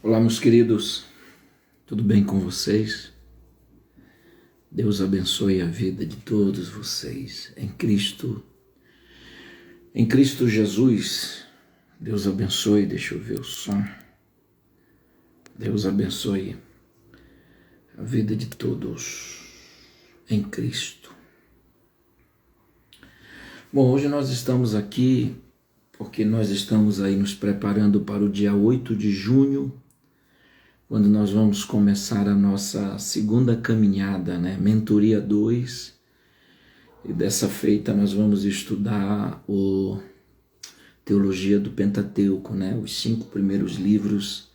Olá, meus queridos, tudo bem com vocês? Deus abençoe a vida de todos vocês em Cristo Jesus. Deus abençoe, deixa eu ver o som. Deus abençoe a vida de todos em Cristo. Bom, hoje nós estamos aqui porque nós estamos aí nos preparando para o dia 8 de junho, quando nós vamos começar a nossa segunda caminhada, Mentoria 2, e dessa feita nós vamos estudar Teologia do Pentateuco, os 5 primeiros livros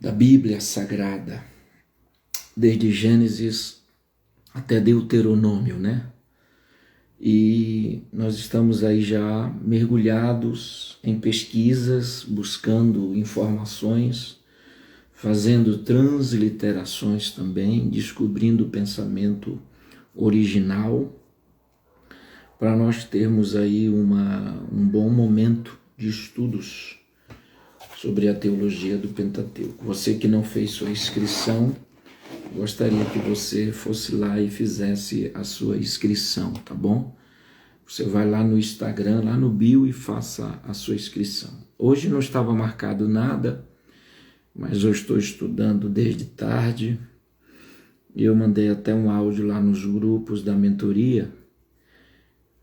da Bíblia Sagrada, desde Gênesis até Deuteronômio, E nós estamos aí já mergulhados em pesquisas, buscando informações, fazendo transliterações também, descobrindo o pensamento original, para nós termos aí um bom momento de estudos sobre a teologia do Pentateuco. Você que não fez sua inscrição, gostaria que você fosse lá e fizesse a sua inscrição, tá bom? Você vai lá no Instagram, lá no bio, e faça a sua inscrição. Hoje não estava marcado nada, mas eu estou estudando desde tarde, e eu mandei até um áudio lá nos grupos da mentoria,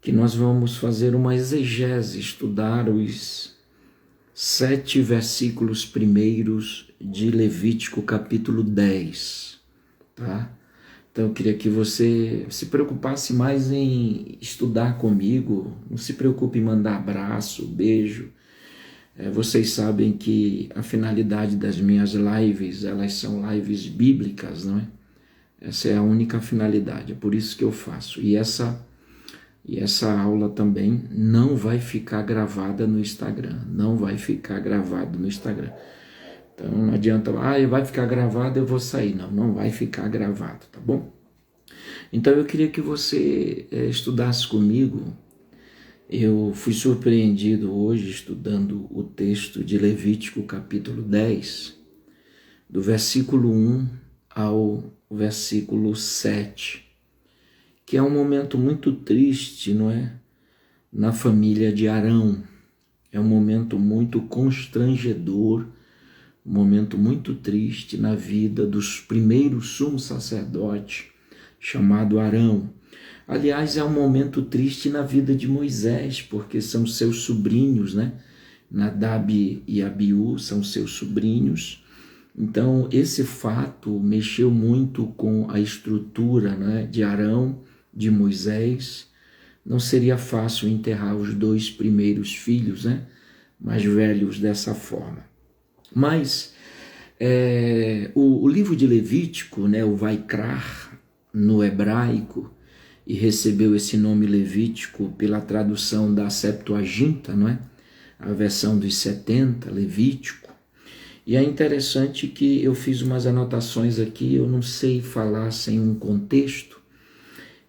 que nós vamos fazer uma exegese, estudar os 7 versículos primeiros de Levítico capítulo 10, tá? Então eu queria que você se preocupasse mais em estudar comigo, não se preocupe em mandar abraço, beijo. Vocês sabem que a finalidade das minhas lives, elas são lives bíblicas, não é? Essa é a única finalidade, é por isso que eu faço. E essa aula também não vai ficar gravada no Instagram, não vai ficar gravado no Instagram. Então não adianta, vai ficar gravado, eu vou sair. Não vai ficar gravado, tá bom? Então eu queria que você estudasse comigo. Eu fui surpreendido hoje estudando o texto de Levítico capítulo 10, do versículo 1 ao versículo 7, que é um momento muito triste, não é? Na família de Arão. É um momento muito constrangedor, um momento muito triste na vida dos primeiros sumos sacerdotes, chamado Arão. Aliás, é um momento triste na vida de Moisés, porque são seus sobrinhos, Nadab e Abiú são seus sobrinhos. Então, esse fato mexeu muito com a estrutura, de Arão, de Moisés. Não seria fácil enterrar os 2 primeiros filhos, mais velhos dessa forma. Mas o livro de Levítico, o Vaikra, no hebraico, e recebeu esse nome Levítico pela tradução da Septuaginta, a versão dos 70, Levítico. E é interessante que eu fiz umas anotações aqui, eu não sei falar sem um contexto,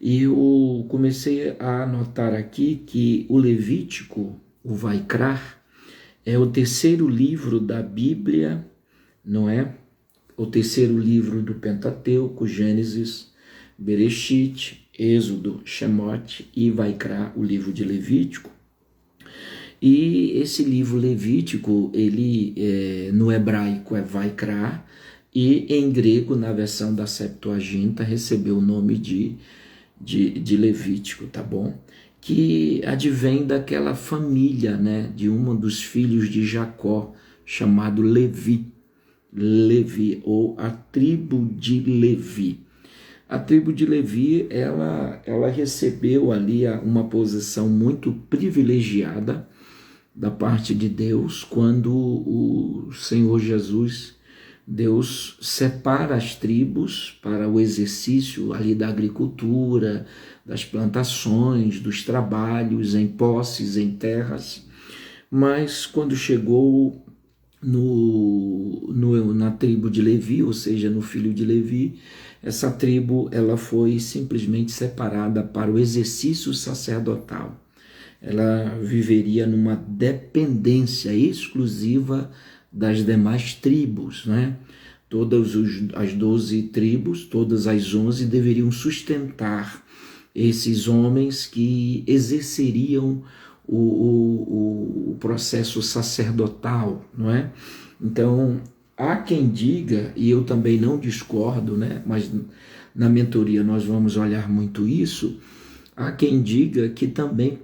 e eu comecei a anotar aqui que o Levítico, o Vaikra, é o 3º livro da Bíblia, não é? O 3º livro do Pentateuco, Gênesis, Bereshit, Êxodo, Shemot e Vaikra, o livro de Levítico. E esse livro Levítico, ele no hebraico é Vaikra, e em grego, na versão da Septuaginta, recebeu o nome de Levítico, tá bom? Que advém daquela família, de um dos filhos de Jacó, chamado Levi, ou a tribo de Levi. A tribo de Levi, ela recebeu ali uma posição muito privilegiada da parte de Deus, quando o Senhor Jesus, Deus separa as tribos para o exercício ali da agricultura, das plantações, dos trabalhos em posses, em terras. Mas quando chegou na tribo de Levi, ou seja, no filho de Levi, essa tribo ela foi simplesmente separada para o exercício sacerdotal. Ela viveria numa dependência exclusiva das demais tribos, né? As 12 tribos, todas as 11 deveriam sustentar esses homens que exerceriam o processo sacerdotal, não é? Então, há quem diga, e eu também não discordo, né? Mas na mentoria nós vamos olhar muito isso, há quem diga que também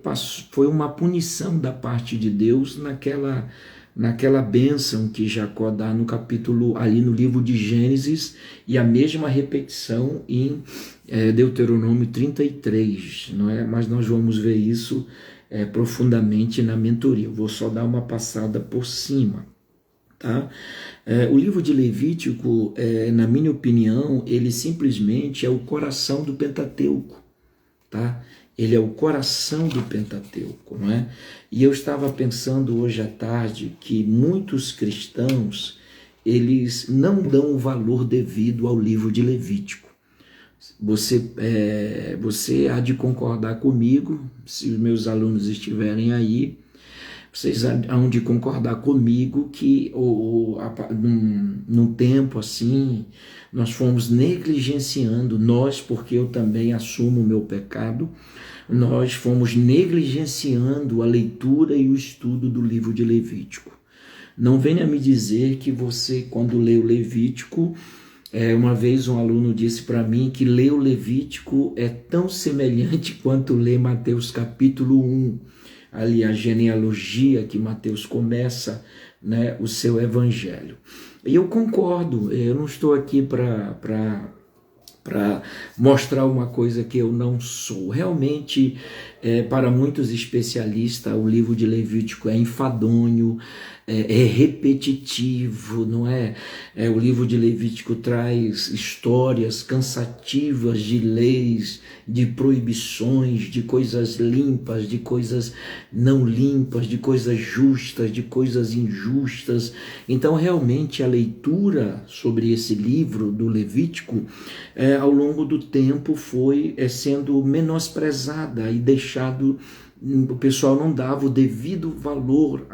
foi uma punição da parte de Deus naquela bênção que Jacó dá no capítulo, ali no livro de Gênesis, e a mesma repetição em Deuteronômio 33, não é? Mas nós vamos ver isso profundamente na mentoria. Eu vou só dar uma passada por cima, tá? O livro de Levítico, na minha opinião, ele simplesmente é o coração do Pentateuco, tá? Ele é o coração do Pentateuco, não é? E eu estava pensando hoje à tarde que muitos cristãos, eles não dão o valor devido ao livro de Levítico. Você há de concordar comigo, se os meus alunos estiverem aí, vocês hão de concordar comigo que num tempo assim, nós fomos negligenciando, porque eu também assumo o meu pecado, nós fomos negligenciando a leitura e o estudo do livro de Levítico. Não venha me dizer que você, quando lê o Levítico, uma vez um aluno disse para mim que ler o Levítico é tão semelhante quanto ler Mateus capítulo 1, ali a genealogia que Mateus começa, né, o seu evangelho. E eu concordo, eu não estou aqui para mostrar uma coisa que eu não sou. Realmente, para muitos especialistas, o livro de Levítico é enfadonho, é repetitivo, não é? O livro de Levítico traz histórias cansativas de leis, de proibições, de coisas limpas, de coisas não limpas, de coisas justas, de coisas injustas. Então, realmente, a leitura sobre esse livro do Levítico, ao longo do tempo, foi sendo menosprezada e deixado. O pessoal não dava o devido valor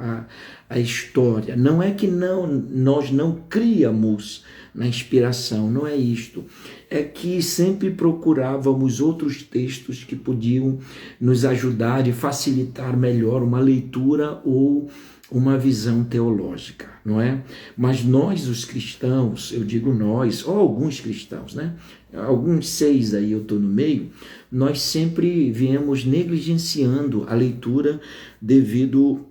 à história. Não é que nós não criamos na inspiração, não é isto. É que sempre procurávamos outros textos que podiam nos ajudar e facilitar melhor uma leitura ou uma visão teológica, não é? Mas nós, os cristãos, eu digo nós, ou alguns cristãos, né? Alguns 6 aí eu estou no meio, nós sempre viemos negligenciando a leitura devido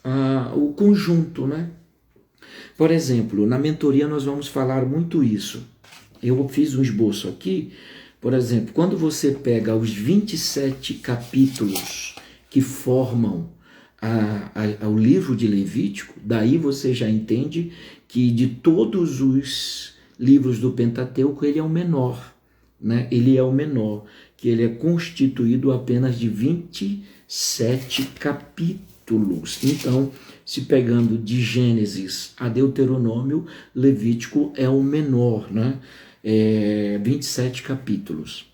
ao conjunto, né? Por exemplo, na mentoria nós vamos falar muito isso. Eu fiz um esboço aqui, por exemplo, quando você pega os 27 capítulos que formam o livro de Levítico, daí você já entende que de todos os livros do Pentateuco, ele é o menor, né? Ele é o menor, que ele é constituído apenas de 27 capítulos. Então, se pegando de Gênesis a Deuteronômio, Levítico é o menor, né? 27 capítulos.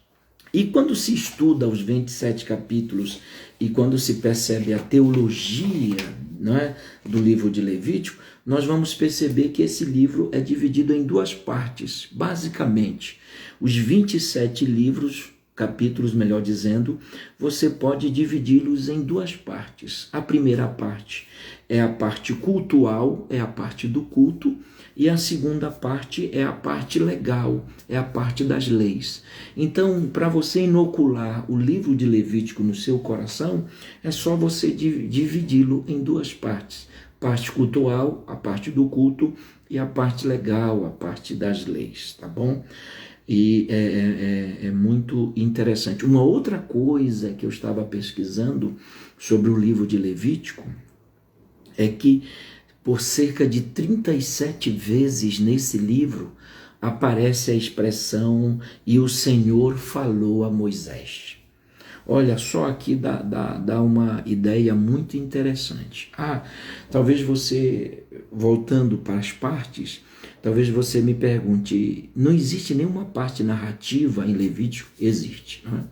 E quando se estuda os 27 capítulos e quando se percebe a teologia, né, do livro de Levítico, nós vamos perceber que esse livro é dividido em 2 partes, basicamente. Os 27 capítulos, melhor dizendo, você pode dividi-los em 2 partes. A primeira parte é a parte cultual, é a parte do culto, e a segunda parte é a parte legal, é a parte das leis. Então, para você inocular o livro de Levítico no seu coração, é só você dividi-lo em 2 partes. Parte cultual, a parte do culto, e a parte legal, a parte das leis, tá bom? E é muito interessante. Uma outra coisa que eu estava pesquisando sobre o livro de Levítico é que por cerca de 37 vezes nesse livro aparece a expressão "e o Senhor falou a Moisés". Olha, só aqui dá uma ideia muito interessante. Talvez você, voltando para as partes, talvez você me pergunte, não existe nenhuma parte narrativa em Levítico? Existe, não é?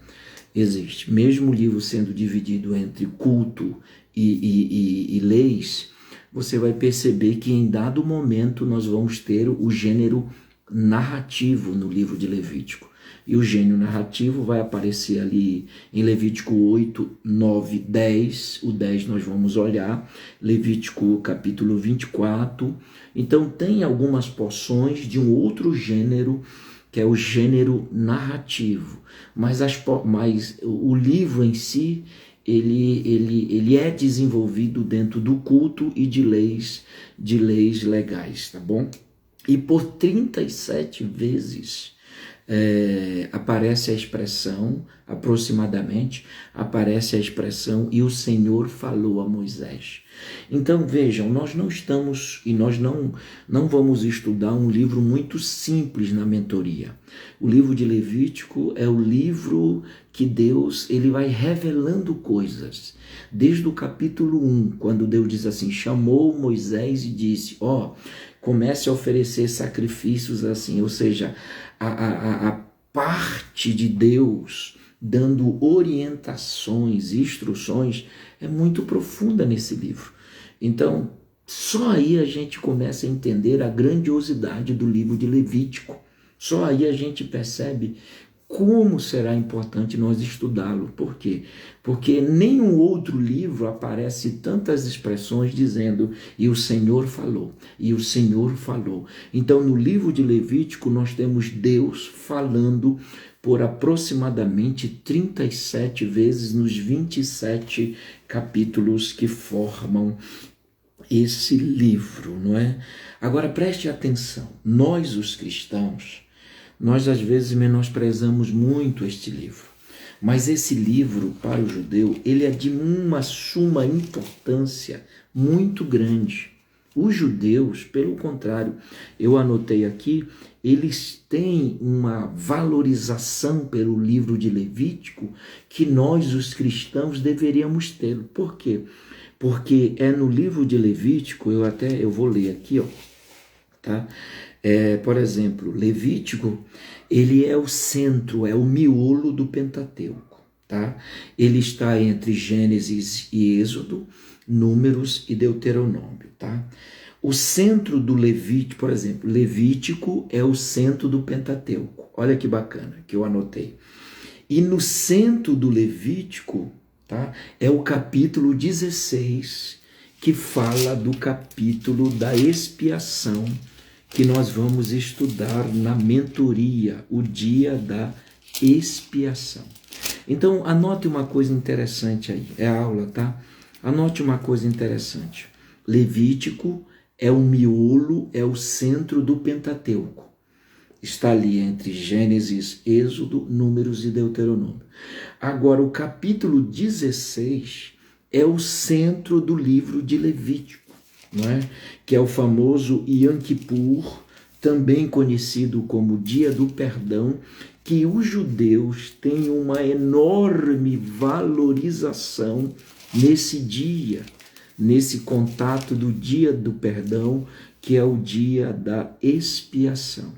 Existe. Mesmo o livro sendo dividido entre culto e leis, você vai perceber que em dado momento nós vamos ter o gênero narrativo no livro de Levítico. E o gênero narrativo vai aparecer ali em Levítico 8, 9, 10. O 10 nós vamos olhar, Levítico capítulo 24. Então tem algumas porções de um outro gênero, que é o gênero narrativo. Mas o livro em si, ele é desenvolvido dentro do culto e de leis legais, tá bom? E por 37 vezes aparece a expressão, aproximadamente, aparece a expressão, e o Senhor falou a Moisés. Então vejam, nós não estamos, e nós não vamos estudar um livro muito simples na mentoria. O livro de Levítico é o livro que Deus, ele vai revelando coisas. Desde o capítulo 1, quando Deus diz assim, chamou Moisés e disse, comece a oferecer sacrifícios assim, ou seja, a parte de Deus dando orientações, instruções, é muito profunda nesse livro. Então, só aí a gente começa a entender a grandiosidade do livro de Levítico. Só aí a gente percebe como será importante nós estudá-lo. Por quê? Porque em nenhum outro livro aparece tantas expressões dizendo, e o Senhor falou, e o Senhor falou. Então, no livro de Levítico, nós temos Deus falando por aproximadamente 37 vezes nos 27 capítulos que formam esse livro, não é? Agora, preste atenção, nós os cristãos, nós às vezes menosprezamos muito este livro, mas esse livro para o judeu, ele é de uma suma importância muito grande. Os judeus, pelo contrário, eu anotei aqui, eles têm uma valorização pelo livro de Levítico que nós, os cristãos, deveríamos ter. Por quê? Porque é no livro de Levítico, eu vou ler aqui, tá? Por exemplo, Levítico, ele é o centro, é o miolo do Pentateuco, tá? Ele está entre Gênesis e Êxodo, Números e Deuteronômio, tá? O centro do Levítico, por exemplo, Levítico é o centro do Pentateuco. Olha que bacana que eu anotei. E no centro do Levítico, tá? É o capítulo 16, que fala do capítulo da expiação, que nós vamos estudar na mentoria, o dia da expiação. Então, anote uma coisa interessante aí, é a aula, tá? Anote uma coisa interessante. Levítico é o miolo, é o centro do Pentateuco. Está ali entre Gênesis, Êxodo, Números e Deuteronômio. Agora, o capítulo 16 é o centro do livro de Levítico, não é? Que é o famoso Yom Kippur, também conhecido como Dia do Perdão, que os judeus têm uma enorme valorização nesse dia, nesse contato do Dia do Perdão, que é o dia da expiação.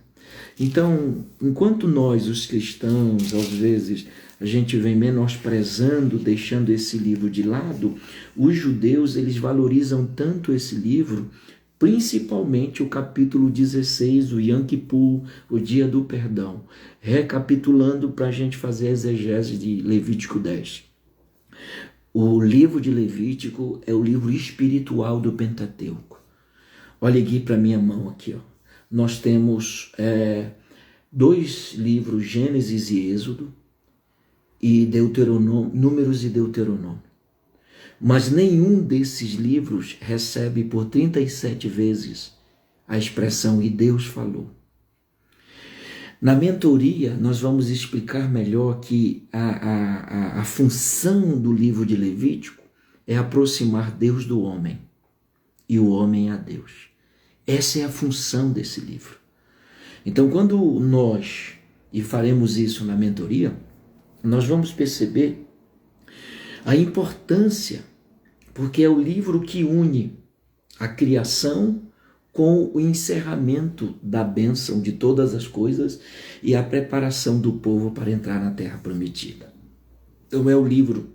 Então, enquanto nós, os cristãos, às vezes a gente vem menosprezando, deixando esse livro de lado, os judeus, eles valorizam tanto esse livro, principalmente o capítulo 16, o Yom Kippur, o Dia do Perdão. Recapitulando para a gente fazer a exegese de Levítico 10. O livro de Levítico é o livro espiritual do Pentateuco. Olha aqui para minha mão aqui, Nós temos 2 livros, Gênesis e Êxodo, e Deuteronômio, Números e Deuteronômio. Mas nenhum desses livros recebe por 37 vezes a expressão "e Deus falou". Na mentoria, nós vamos explicar melhor que a função do livro de Levítico é aproximar Deus do homem e o homem a Deus. Essa é a função desse livro. Então, quando nós, e faremos isso na mentoria, nós vamos perceber a importância, porque é o livro que une a criação com o encerramento da bênção de todas as coisas e a preparação do povo para entrar na terra prometida. Então é o livro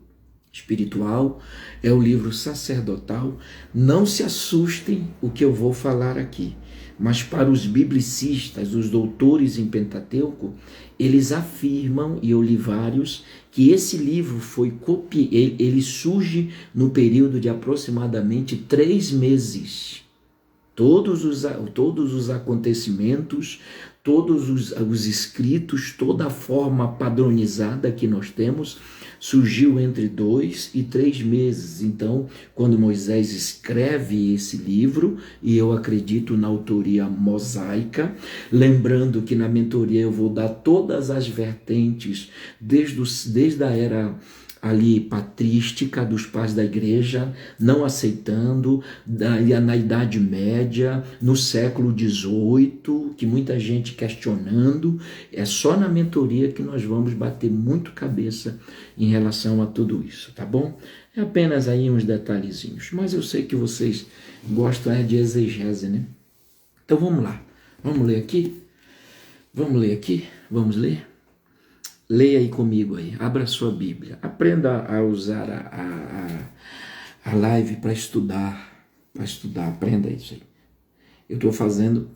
espiritual, é o livro sacerdotal. Não se assustem o que eu vou falar aqui, mas para os biblicistas, os doutores em Pentateuco, eles afirmam, e eu li vários, que esse livro ele surge no período de aproximadamente 3 meses. Todos os acontecimentos, todos os escritos, toda a forma padronizada que nós temos, surgiu entre 2 e 3 meses. Então, quando Moisés escreve esse livro, e eu acredito na autoria mosaica, lembrando que na mentoria eu vou dar todas as vertentes, desde a era ali patrística dos pais da igreja, não aceitando, na Idade Média, no século XVIII, que muita gente questionando. É só na mentoria que nós vamos bater muito cabeça em relação a tudo isso, tá bom? É apenas aí uns detalhezinhos, mas eu sei que vocês gostam de exegese, né? Então vamos lá, vamos ler aqui? Vamos ler? Leia aí comigo aí, abra sua Bíblia, aprenda a usar a live para estudar, aprenda isso aí. Eu estou fazendo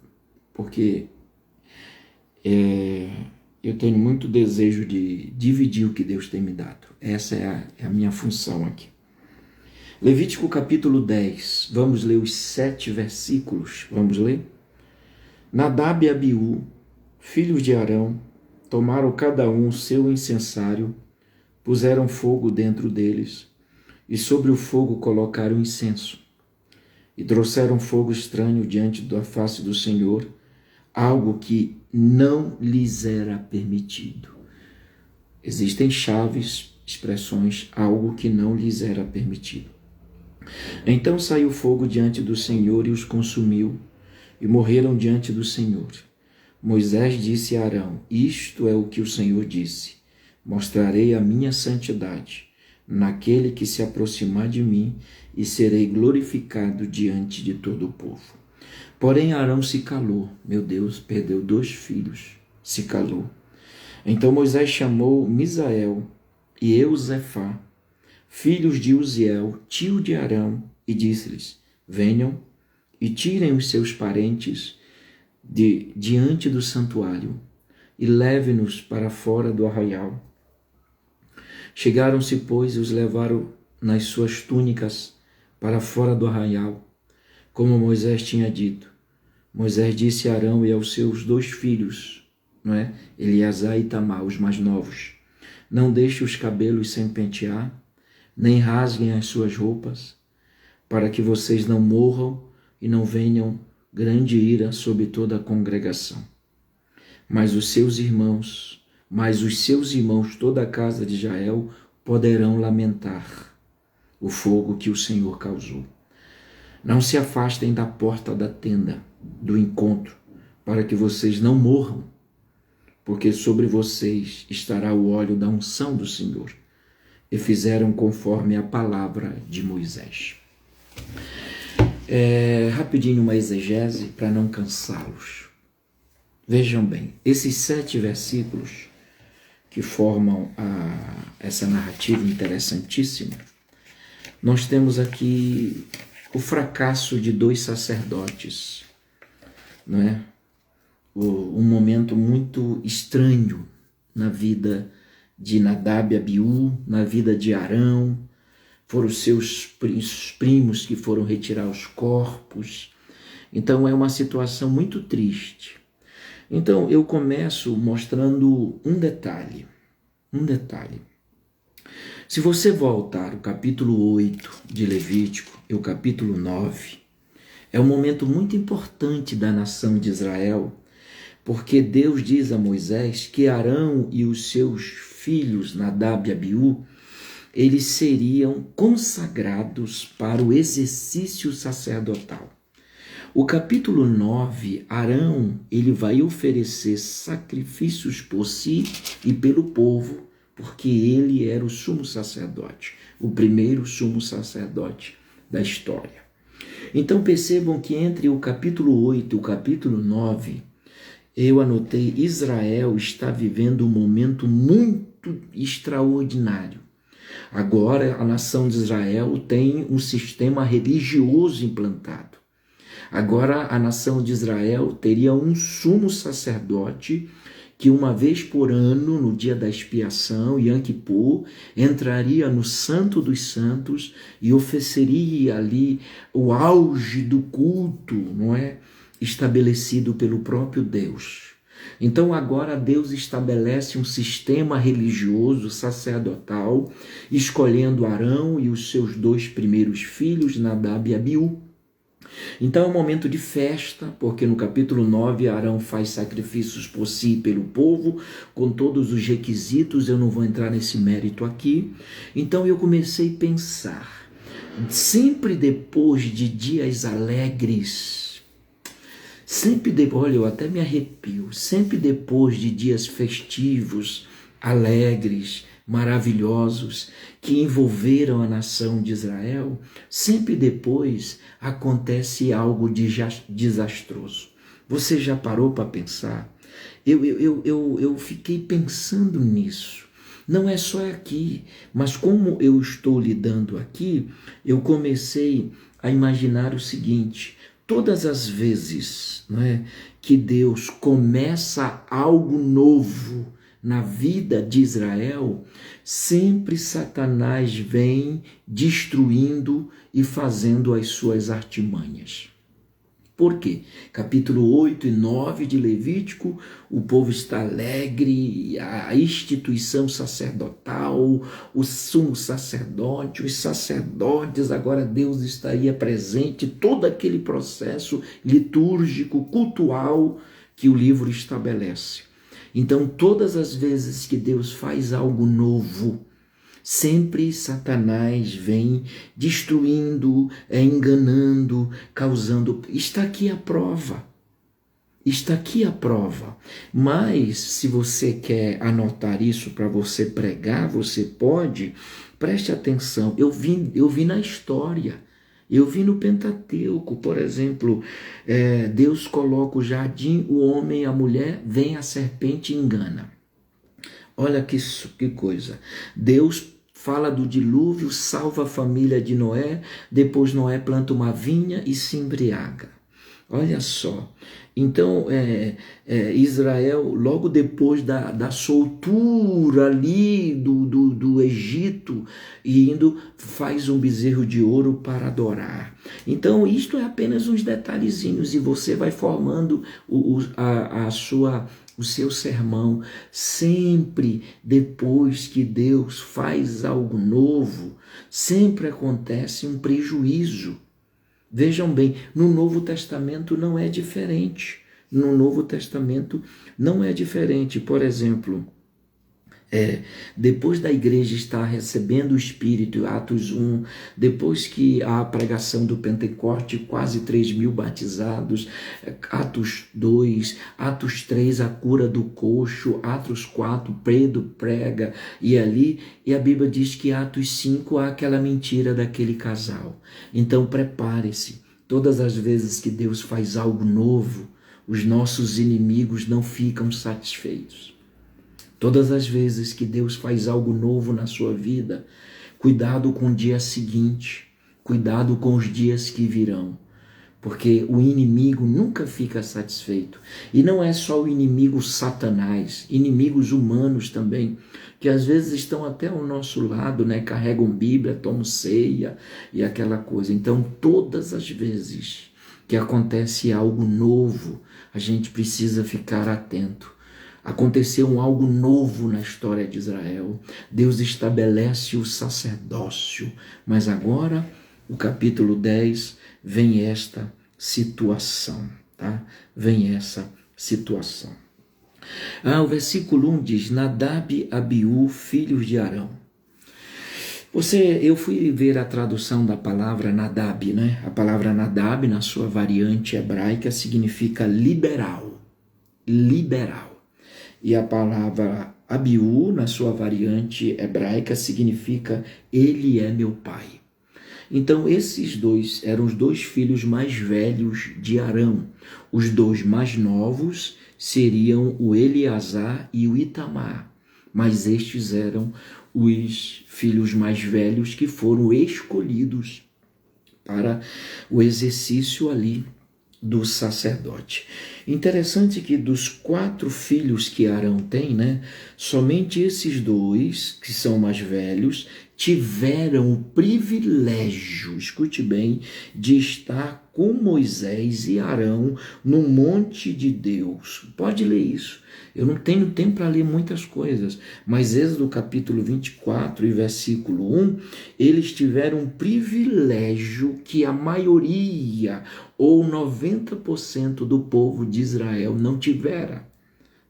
porque eu tenho muito desejo de dividir o que Deus tem me dado. Essa é a minha função aqui. Levítico capítulo 10, vamos ler os 7 versículos, vamos ler? Nadab e Abiú, filhos de Arão, tomaram cada um seu incensário, puseram fogo dentro deles, e sobre o fogo colocaram incenso. E trouxeram fogo estranho diante da face do Senhor, algo que não lhes era permitido. Existem chaves, expressões, algo que não lhes era permitido. Então saiu fogo diante do Senhor e os consumiu, e morreram diante do Senhor. Moisés disse a Arão: isto é o que o Senhor disse: mostrarei a minha santidade naquele que se aproximar de mim, e serei glorificado diante de todo o povo. Porém Arão se calou. Meu Deus, perdeu 2 filhos, se calou. Então Moisés chamou Misael e Eusefá, filhos de Uziel, tio de Arão, e disse-lhes: venham e tirem os seus parentes diante do santuário, e leve-nos para fora do arraial. Chegaram-se, pois, e os levaram nas suas túnicas para fora do arraial, como Moisés tinha dito. Moisés disse a Arão e aos seus 2 filhos, Eleazar e Itamar, os mais novos: não deixe os cabelos sem pentear, nem rasguem as suas roupas, para que vocês não morram e não venham grande ira sobre toda a congregação. Mas os seus irmãos, toda a casa de Israel, poderão lamentar o fogo que o Senhor causou. Não se afastem da porta da tenda do encontro, para que vocês não morram, porque sobre vocês estará o óleo da unção do Senhor. E fizeram conforme a palavra de Moisés. Rapidinho uma exegese para não cansá-los. Vejam bem, esses 7 versículos que formam essa narrativa interessantíssima, nós temos aqui o fracasso de 2 sacerdotes, um momento muito estranho na vida de Nadab e Abiú, na vida de Arão. Foram os seus primos que foram retirar os corpos. Então é uma situação muito triste. Então eu começo mostrando um detalhe. Se você voltar ao capítulo 8 de Levítico e o capítulo 9, é um momento muito importante da nação de Israel, porque Deus diz a Moisés que Arão e os seus filhos, Nadab e Abiú, eles seriam consagrados para o exercício sacerdotal. O capítulo 9, Arão, ele vai oferecer sacrifícios por si e pelo povo, porque ele era o sumo sacerdote, o primeiro sumo sacerdote da história. Então percebam que entre o capítulo 8 e o capítulo 9, eu anotei: Israel está vivendo um momento muito extraordinário. Agora a nação de Israel tem um sistema religioso implantado. Agora a nação de Israel teria um sumo sacerdote que uma vez por ano, no dia da expiação, Yom Kippur, entraria no Santo dos Santos e ofereceria ali o auge do culto, não é? Estabelecido pelo próprio Deus. Então agora Deus estabelece um sistema religioso sacerdotal, escolhendo Arão e os seus 2 primeiros filhos, Nadab e Abiú. Então é um momento de festa, porque no capítulo 9 Arão faz sacrifícios por si e pelo povo, com todos os requisitos, eu não vou entrar nesse mérito aqui. Então eu comecei a pensar, sempre depois de dias alegres, olha, eu até me arrepio, sempre depois de dias festivos, alegres, maravilhosos, que envolveram a nação de Israel, sempre depois acontece algo desastroso. Você já parou para pensar? Eu fiquei pensando nisso. Não é só aqui, mas como eu estou lidando aqui, eu comecei a imaginar o seguinte: todas as vezes, não é, que Deus começa algo novo na vida de Israel, sempre Satanás vem destruindo e fazendo as suas artimanhas. Por quê? Capítulo 8 e 9 de Levítico, o povo está alegre, a instituição sacerdotal, o sumo sacerdote, os sacerdotes, agora Deus estaria presente, todo aquele processo litúrgico, cultual que o livro estabelece. Então, todas as vezes que Deus faz algo novo, sempre Satanás vem destruindo, enganando, causando. Está aqui a prova. Está aqui a prova. Mas, se você quer anotar isso para você pregar, você pode. Preste atenção. Eu vi na história. Eu vi no Pentateuco, por exemplo, Deus coloca o jardim, o homem, a mulher, vem a serpente e engana. Olha que coisa. Deus fala do dilúvio, salva a família de Noé, depois Noé planta uma vinha e se embriaga. Olha só. Então, Israel, logo depois da soltura ali do Egito, faz um bezerro de ouro para adorar. Então, isto é apenas uns detalhezinhos e você vai formando o seu sermão. Sempre depois que Deus faz algo novo, sempre acontece um prejuízo. Vejam bem, no Novo Testamento não é diferente. No Novo Testamento não é diferente. Por exemplo, depois da igreja estar recebendo o Espírito, Atos 1, depois que a pregação do Pentecoste, quase 3.000 batizados, Atos 2, Atos 3, a cura do coxo, Atos 4, Pedro prega, e a Bíblia diz que Atos 5 há aquela mentira daquele casal. Então prepare-se, todas as vezes que Deus faz algo novo, os nossos inimigos não ficam satisfeitos. Todas as vezes que Deus faz algo novo na sua vida, cuidado com o dia seguinte, cuidado com os dias que virão, porque o inimigo nunca fica satisfeito. E não é só o inimigo Satanás, inimigos humanos também, que às vezes estão até ao nosso lado, né? Carregam Bíblia, tomam ceia e aquela coisa. Então, todas as vezes que acontece algo novo, a gente precisa ficar atento. Aconteceu algo novo na história de Israel. Deus estabelece o sacerdócio. Mas agora, o capítulo 10, vem esta situação, tá? Vem essa situação. O versículo 1 diz: Nadab e Abiú, filhos de Arão. Eu fui ver a tradução da palavra Nadab, né? A palavra Nadab, na sua variante hebraica, significa liberal. Liberal. E a palavra Abiú, na sua variante hebraica, significa ele é meu pai. Então, esses dois eram os 2 filhos mais velhos de Arão. Os 2 mais novos seriam o Eleazar e o Itamar. mas estes eram os filhos mais velhos que foram escolhidos para o exercício ali do sacerdote. Interessante que dos 4 filhos que Arão tem, somente esses 2, que são mais velhos, tiveram o privilégio, escute bem, de estar com Moisés e Arão no monte de Deus. Pode ler isso. Eu não tenho tempo para ler muitas coisas, mas Êxodo capítulo 24 e versículo 1, eles tiveram um privilégio que a maioria, ou 90% do povo de Israel não tivera.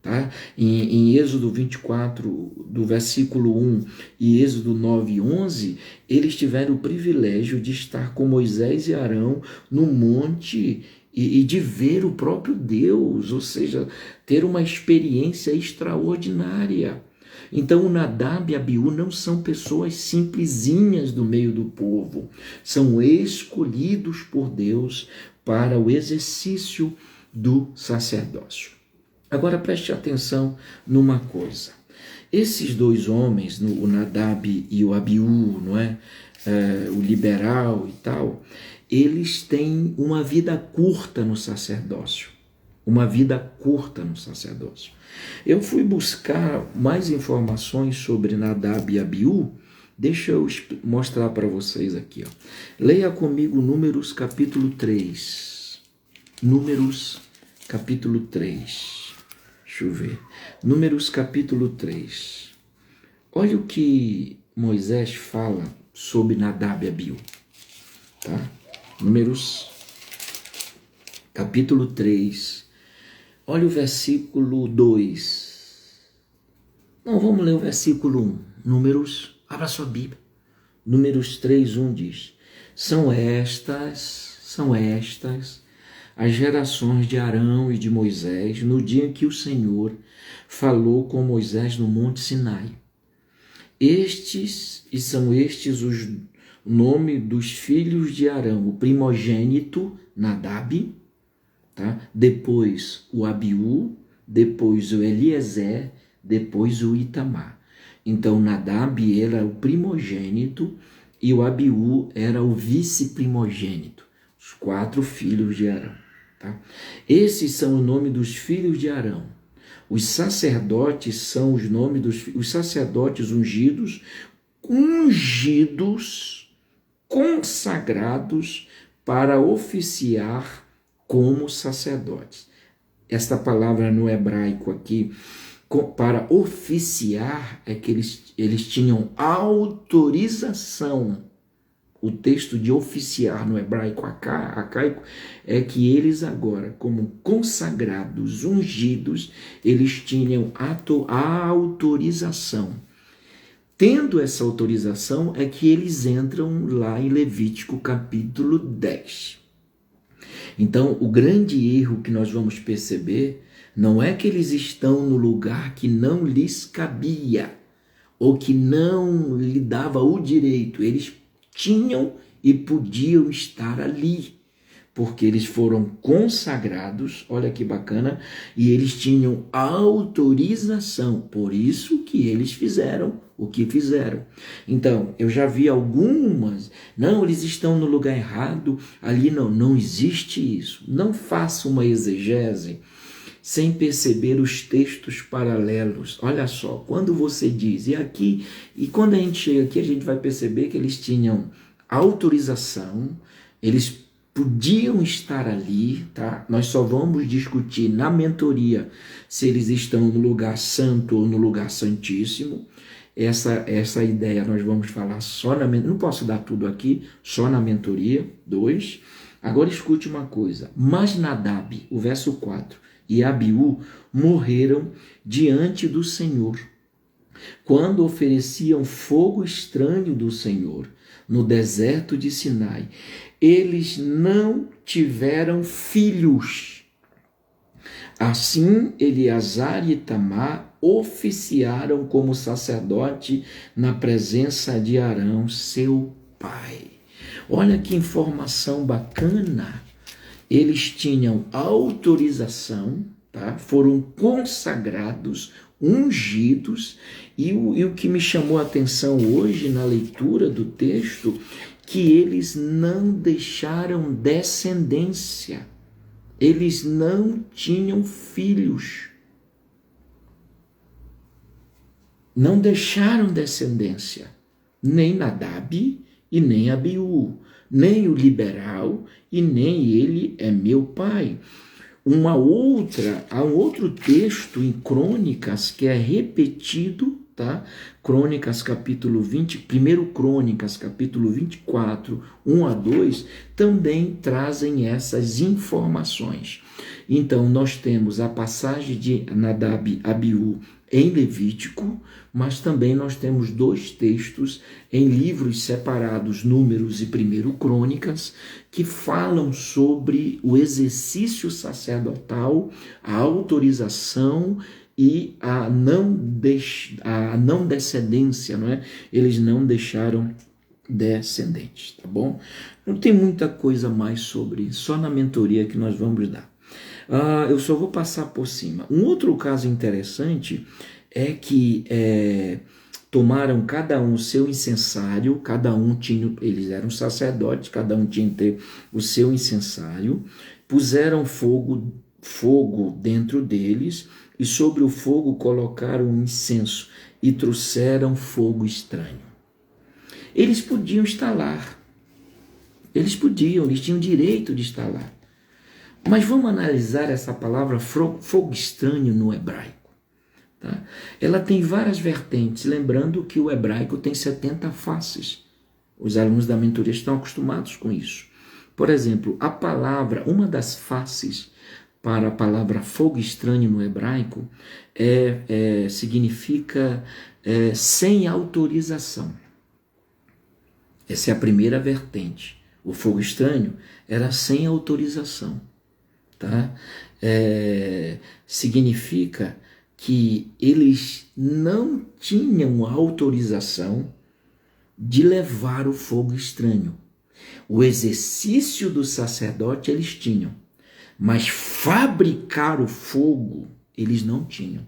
Tá? Em Êxodo 24, do versículo 1 e Êxodo 9, 11, eles tiveram o privilégio de estar com Moisés e Arão no monte e de ver o próprio Deus, ou seja, ter uma experiência extraordinária. Então, o Nadab e Abiú não são pessoas simplesinhas do meio do povo, são escolhidos por Deus para o exercício do sacerdócio. Agora preste atenção numa coisa. Esses 2 homens, o Nadab e o Abiú, o liberal e tal, eles têm uma vida curta no sacerdócio. Uma vida curta no sacerdócio. Eu fui buscar mais informações sobre Nadab e Abiú. Deixa eu mostrar para vocês aqui. Leia comigo Números capítulo 3. Números capítulo 3. Deixa eu ver. Números capítulo 3. Olha o que Moisés fala sobre Nadab e Abiú. Tá? Números capítulo 3. Olha o versículo 2. Não, vamos ler o versículo 1. Números, abra sua Bíblia. Números 3, 1 diz: São estas as gerações de Arão e de Moisés no dia em que o Senhor falou com Moisés no Monte Sinai. São estes os nomes dos filhos de Arão: o primogênito Nadab, tá? Depois o Abiú, depois o Eliezer, depois o Itamar. Então Nadab era o primogênito e o Abiú era o vice-primogênito, os 4 filhos de Arão. Tá? Esses são os nomes dos filhos de Arão. Os sacerdotes são os nomes os sacerdotes ungidos, consagrados para oficiar como sacerdotes. Esta palavra no hebraico aqui, para oficiar, é que eles tinham autorização. O texto de oficiar no hebraico arcaico é que eles agora, como consagrados, ungidos, eles tinham a autorização. Tendo essa autorização é que eles entram lá em Levítico capítulo 10. Então, o grande erro que nós vamos perceber não é que eles estão no lugar que não lhes cabia ou que não lhe dava o direito. Eles tinham e podiam estar ali, porque eles foram consagrados, olha que bacana, e eles tinham autorização, por isso que eles fizeram o que fizeram. Então, eu já vi algumas, não, eles estão no lugar errado, ali não existe isso. Não faça uma exegese sem perceber os textos paralelos. Olha só, quando você diz, e quando a gente chega aqui, a gente vai perceber que eles tinham autorização, eles podiam estar ali, tá? Nós só vamos discutir na mentoria se eles estão no lugar santo ou no lugar santíssimo. Essa ideia nós vamos falar só na mentoria, não posso dar tudo aqui, só na mentoria, 2. Agora escute uma coisa, mas Nadab, o verso 4, e Abiú morreram diante do Senhor, quando ofereciam fogo estranho do Senhor, no deserto de Sinai. Eles não tiveram filhos. Assim, Eleazar e Itamar oficiaram como sacerdote na presença de Arão, seu pai. Olha que informação bacana. Eles tinham autorização, tá? Foram consagrados, ungidos, e o que me chamou a atenção hoje na leitura do texto, que eles não deixaram descendência, eles não tinham filhos, não deixaram descendência, nem Nadab e nem Abiú, nem o liberal e nem ele é meu pai. Há um outro texto em Crônicas que é repetido, tá? Crônicas capítulo 20, 1 Crônicas capítulo 24, 1 a 2, também trazem essas informações. Então nós temos a passagem de Nadab e Abiú em Levítico, mas também nós temos dois textos em livros separados, Números e 1 Crônicas, que falam sobre o exercício sacerdotal, a autorização e a não descendência, não é? Eles não deixaram descendentes, tá bom? Não tem muita coisa mais sobre isso, só na mentoria que nós vamos dar. Eu só vou passar por cima. Um outro caso interessante é que tomaram cada um o seu incensário, eles eram sacerdotes, cada um tinha que ter o seu incensário, puseram fogo dentro deles e sobre o fogo colocaram um incenso e trouxeram fogo estranho. Eles podiam estar lá, eles tinham direito de estar lá. Mas vamos analisar essa palavra fogo estranho no hebraico. Tá? Ela tem várias vertentes, lembrando que o hebraico tem 70 faces. Os alunos da mentoria estão acostumados com isso. Por exemplo, uma das faces para a palavra fogo estranho no hebraico significa sem autorização. Essa é a primeira vertente. O fogo estranho era sem autorização. Tá? Significa que eles não tinham autorização de levar o fogo estranho. O exercício do sacerdote eles tinham, mas fabricar o fogo eles não tinham.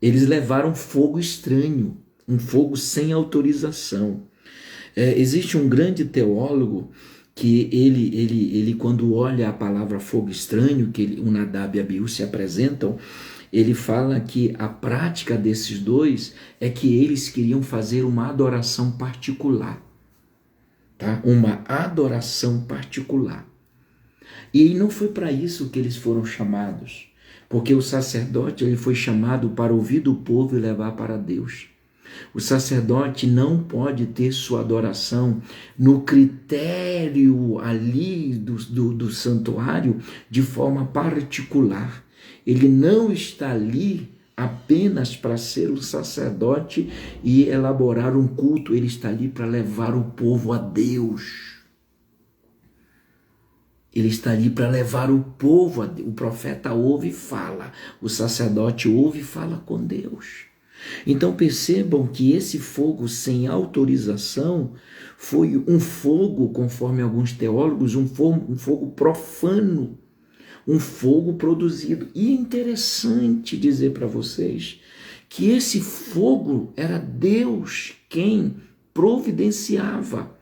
Eles levaram fogo estranho, um fogo sem autorização. Existe um grande teólogo que ele quando olha a palavra fogo estranho, que o Nadab e Abiú se apresentam, ele fala que a prática desses dois é que eles queriam fazer uma adoração particular, tá? Uma adoração particular. E não foi para isso que eles foram chamados, porque o sacerdote ele foi chamado para ouvir do povo e levar para Deus. O sacerdote não pode ter sua adoração no critério ali do santuário de forma particular. Ele não está ali apenas para ser o sacerdote e elaborar um culto, ele está ali para levar o povo a Deus. Ele está ali para levar o povo a Deus. O profeta ouve e fala, o sacerdote ouve e fala com Deus. Então percebam que esse fogo sem autorização foi um fogo, conforme alguns teólogos, um fogo profano, um fogo produzido. E é interessante dizer para vocês que esse fogo era Deus quem providenciava.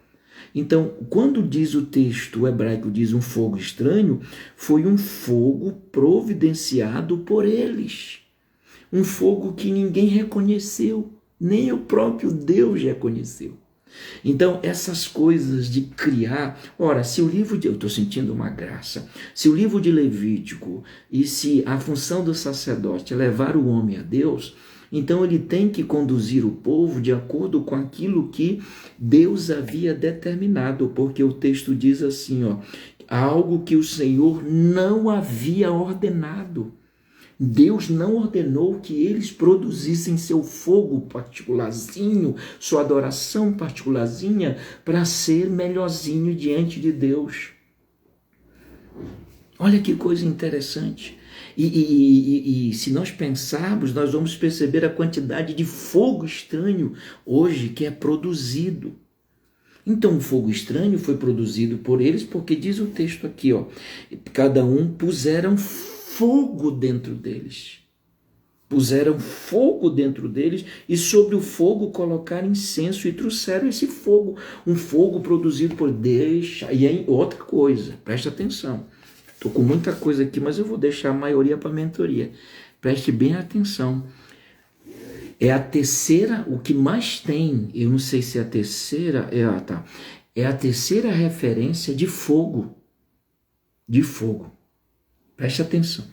Então, quando diz o texto, o hebraico diz um fogo estranho, foi um fogo providenciado por eles. Um fogo que ninguém reconheceu, nem o próprio Deus reconheceu. Então, essas coisas de criar... Ora, se o livro de... Eu estou sentindo uma graça. Se o livro de Levítico e se a função do sacerdote é levar o homem a Deus, então ele tem que conduzir o povo de acordo com aquilo que Deus havia determinado, porque o texto diz assim, algo que o Senhor não havia ordenado. Deus não ordenou que eles produzissem seu fogo particularzinho, sua adoração particularzinha, para ser melhorzinho diante de Deus. Olha que coisa interessante. E se nós pensarmos, nós vamos perceber a quantidade de fogo estranho hoje que é produzido. Então o fogo estranho foi produzido por eles, porque diz o texto aqui, cada um puseram fogo dentro deles. Puseram fogo dentro deles e sobre o fogo colocaram incenso e trouxeram esse fogo. Um fogo produzido por Deus. E aí, outra coisa, preste atenção. Estou com muita coisa aqui, mas eu vou deixar a maioria para a mentoria. Preste bem atenção. É a terceira, o que mais tem, eu não sei se é a terceira, é a terceira referência de fogo. De fogo. Preste atenção.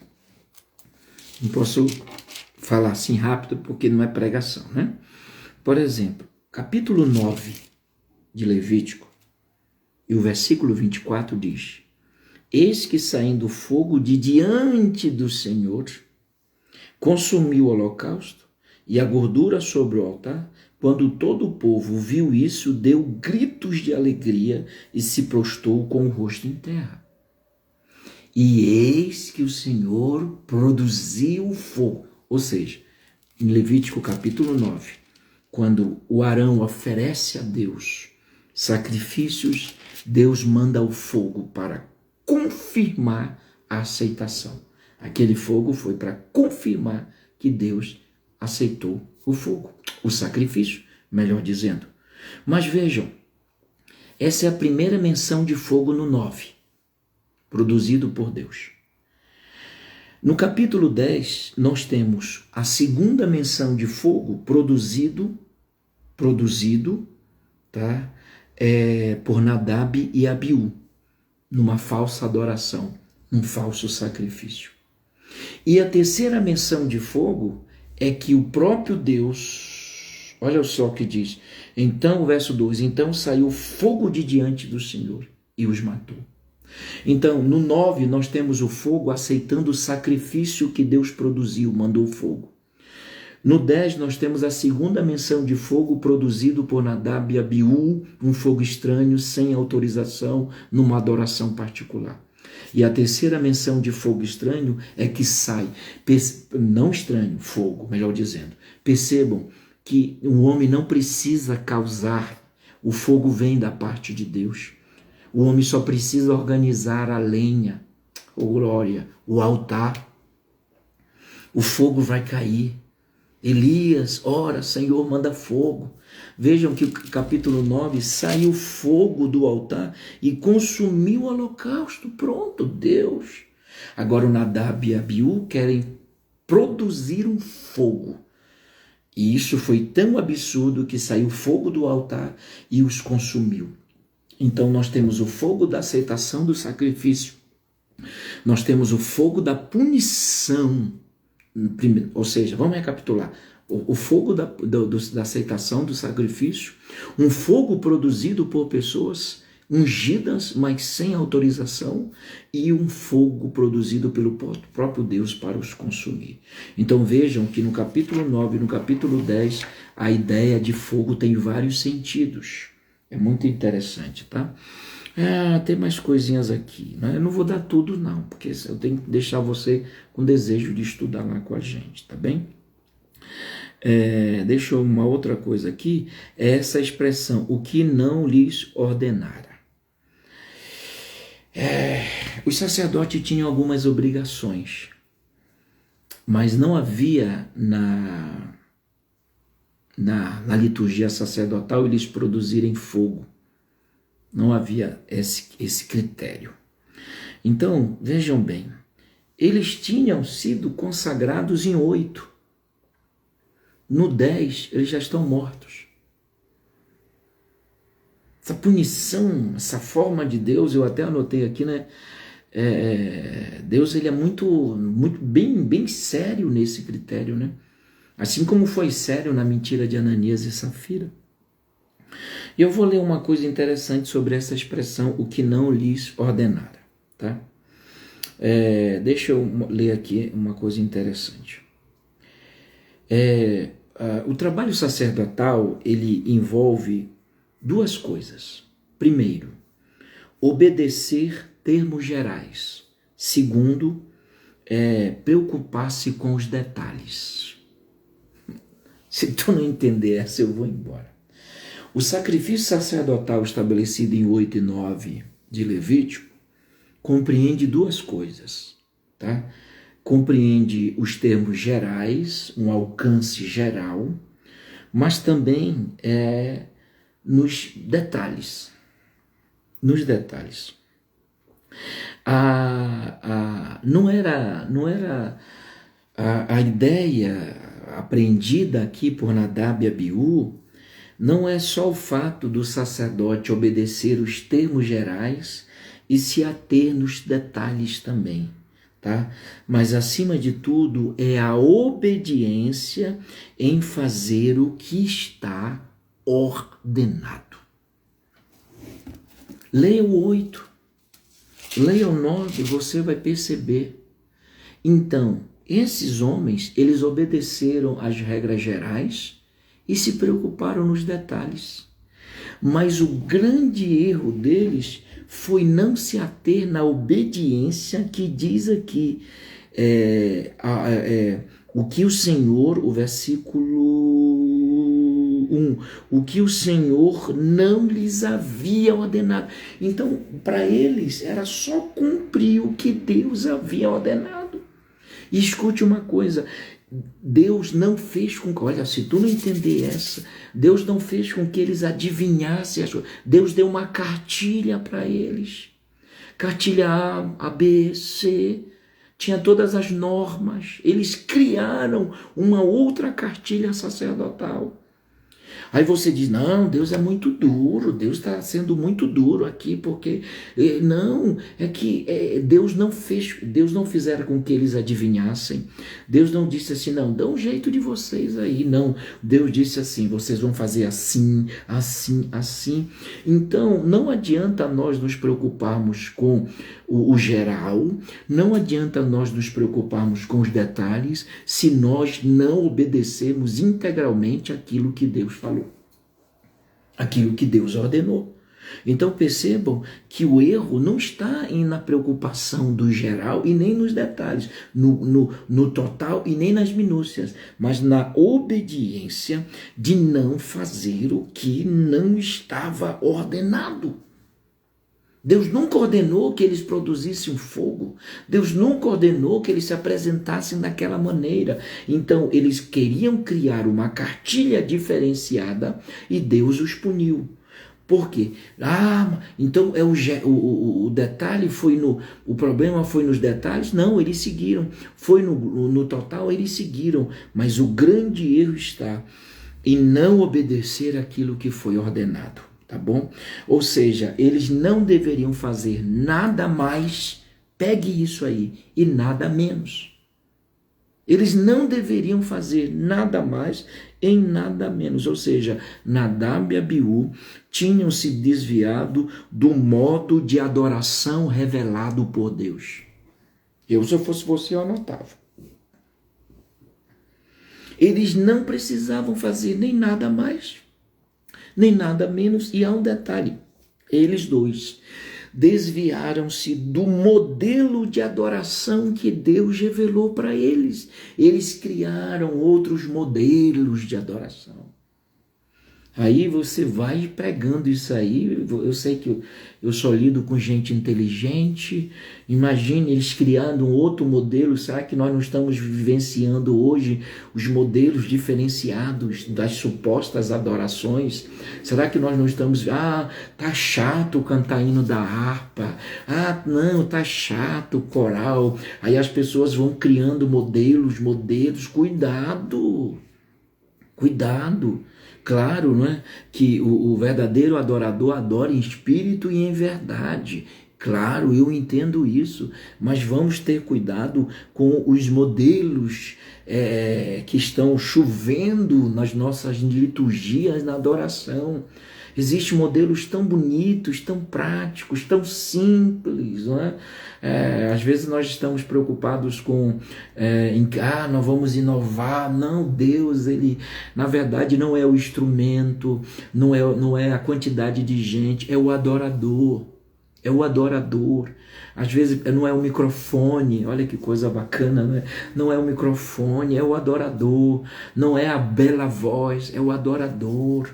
Não posso falar assim rápido porque não é pregação, né? Por exemplo, capítulo 9 de Levítico e o versículo 24 diz: Eis que saindo o fogo de diante do Senhor, consumiu o holocausto e a gordura sobre o altar. Quando todo o povo viu isso, deu gritos de alegria e se prostrou com o rosto em terra. E eis que o Senhor produziu fogo. Ou seja, em Levítico capítulo 9, quando o Arão oferece a Deus sacrifícios, Deus manda o fogo para confirmar a aceitação. Aquele fogo foi para confirmar que Deus aceitou o fogo, o sacrifício, melhor dizendo. Mas vejam, essa é a primeira menção de fogo no 9, produzido por Deus. No capítulo 10, nós temos a segunda menção de fogo produzido, tá? Por Nadab e Abiú, numa falsa adoração, num falso sacrifício. E a terceira menção de fogo é que o próprio Deus, olha só o que diz, então o verso 2, então saiu fogo de diante do Senhor e os matou. Então, no 9, nós temos o fogo aceitando o sacrifício que Deus produziu, mandou fogo. No 10, nós temos a segunda menção de fogo produzido por Nadab e Abiú, um fogo estranho, sem autorização, numa adoração particular. E a terceira menção de fogo estranho é que sai, não estranho, fogo, melhor dizendo. Percebam que o homem não precisa causar, o fogo vem da parte de Deus. O homem só precisa organizar a lenha, glória, o altar. O fogo vai cair. Elias, ora, Senhor, manda fogo. Vejam que o capítulo 9, saiu fogo do altar e consumiu o holocausto. Pronto, Deus. Agora o Nadab e Abiú querem produzir um fogo. E isso foi tão absurdo que saiu fogo do altar e os consumiu. Então nós temos o fogo da aceitação do sacrifício, nós temos o fogo da punição, ou seja, vamos recapitular, o fogo da aceitação do sacrifício, um fogo produzido por pessoas ungidas, mas sem autorização, e um fogo produzido pelo próprio Deus para os consumir. Então vejam que no capítulo 9 e no capítulo 10, a ideia de fogo tem vários sentidos. É muito interessante, tá? Tem mais coisinhas aqui, né? Eu não vou dar tudo não, porque eu tenho que deixar você com desejo de estudar lá com a gente, tá bem? Deixa uma outra coisa aqui, é essa expressão, o que não lhes ordenara. Os sacerdotes tinham algumas obrigações, mas não havia na liturgia sacerdotal eles produzirem fogo. Não havia esse critério. Então, vejam bem, eles tinham sido consagrados em 8. No 10, eles já estão mortos. Essa punição, essa forma de Deus, eu até anotei aqui, né? Deus, ele é muito bem sério nesse critério, né? Assim como foi sério na mentira de Ananias e Safira. E eu vou ler uma coisa interessante sobre essa expressão, o que não lhes ordenara, tá? Deixa eu ler aqui uma coisa interessante. O trabalho sacerdotal, ele envolve duas coisas. Primeiro, obedecer termos gerais. Segundo, preocupar-se com os detalhes. Se tu não entender essa, eu vou embora. O sacrifício sacerdotal estabelecido em 8 e 9 de Levítico compreende duas coisas, tá? compreende os termos gerais, um alcance geral, mas também nos detalhes. Nos detalhes. Não era a ideia aprendida aqui por Nadab e Abiú, não é só o fato do sacerdote obedecer os termos gerais e se ater nos detalhes também, tá? Mas acima de tudo é a obediência em fazer o que está ordenado. Leia o 8, leia o 9, você vai perceber. Então, esses homens, eles obedeceram às regras gerais e se preocuparam nos detalhes. Mas o grande erro deles foi não se ater na obediência que diz aqui, o que o Senhor, o versículo 1, o que o Senhor não lhes havia ordenado. Então, para eles, era só cumprir o que Deus havia ordenado. E escute uma coisa, Deus não fez com que, olha, se tu não entender essa, Deus não fez com que eles adivinhassem as coisas. Deus deu uma cartilha para eles. Cartilha A, B, C, tinha todas as normas. Eles criaram uma outra cartilha sacerdotal. Aí você diz, não, Deus é muito duro, Deus está sendo muito duro aqui, porque não, é que Deus não fizera com que eles adivinhassem. Deus não disse assim, não, dá um jeito de vocês aí, não. Deus disse assim, vocês vão fazer assim, assim, assim. Então, não adianta nós nos preocuparmos com o geral, não adianta nós nos preocuparmos com os detalhes, se nós não obedecermos integralmente aquilo que Deus falou, aquilo que Deus ordenou. Então percebam que o erro não está na preocupação do geral e nem nos detalhes, no total e nem nas minúcias, mas na obediência de não fazer o que não estava ordenado. Deus nunca ordenou que eles produzissem fogo. Deus nunca ordenou que eles se apresentassem daquela maneira. Então, eles queriam criar uma cartilha diferenciada e Deus touniu. Por quê? Então o detalhe foi o problema foi nos detalhes? Não, eles seguiram. Foi no total, eles seguiram. Mas o grande erro está em não obedecer aquilo que foi ordenado. Tá bom? Ou seja, eles não deveriam fazer nada mais, pegue isso aí, e nada menos. Eles não deveriam fazer nada mais em nada menos. Ou seja, Nadab e Abiú tinham se desviado do modo de adoração revelado por Deus. Se eu fosse você, eu anotava. Eles não precisavam fazer nem nada mais, nem nada menos, e há um detalhe, eles dois desviaram-se do modelo de adoração que Deus revelou para eles. Eles criaram outros modelos de adoração. Aí você vai pegando isso aí, eu sei que eu só lido com gente inteligente, imagine eles criando um outro modelo. Será que nós não estamos vivenciando hoje os modelos diferenciados das supostas adorações? Será que nós não estamos, tá chato cantar hino da harpa, não, tá chato o coral, aí as pessoas vão criando modelos, cuidado. Claro, não é? Que o verdadeiro adorador adora em espírito e em verdade. Claro, eu entendo isso, mas vamos ter cuidado com os modelos que estão chovendo nas nossas liturgias na adoração. Existem modelos tão bonitos, tão práticos, tão simples, não é? Às vezes nós estamos preocupados com nós vamos inovar. Não, Deus, ele na verdade não é o instrumento, não é a quantidade de gente, é o adorador. É o adorador. Às vezes não é o microfone, olha que coisa bacana, né? Não é o microfone, é o adorador. Não é a bela voz, é o adorador.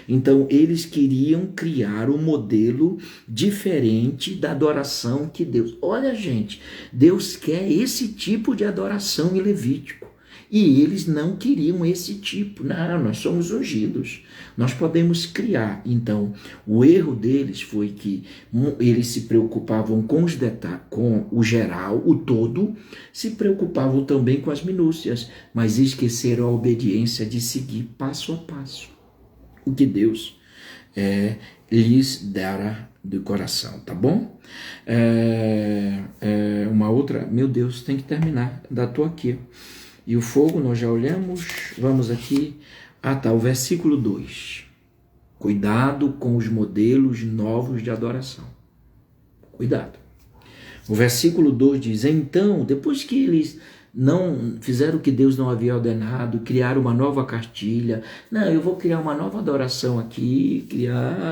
Então, eles queriam criar um modelo diferente da adoração que Deus... Olha, gente, Deus quer esse tipo de adoração em Levítico. E eles não queriam esse tipo. Não, nós somos ungidos. Nós podemos criar. Então, o erro deles foi que eles se preocupavam com os detalhes, com o geral, o todo, se preocupavam também com as minúcias, mas esqueceram a obediência de seguir passo a passo o que Deus lhes dera do coração, tá bom? Uma outra, meu Deus, tem que terminar, ainda estou aqui. E o fogo, nós já olhamos, vamos aqui, o versículo 2. Cuidado com os modelos novos de adoração. Cuidado. O versículo 2 diz, então, depois que eles não fizeram o que Deus não havia ordenado, criaram uma nova cartilha, não, eu vou criar uma nova adoração aqui,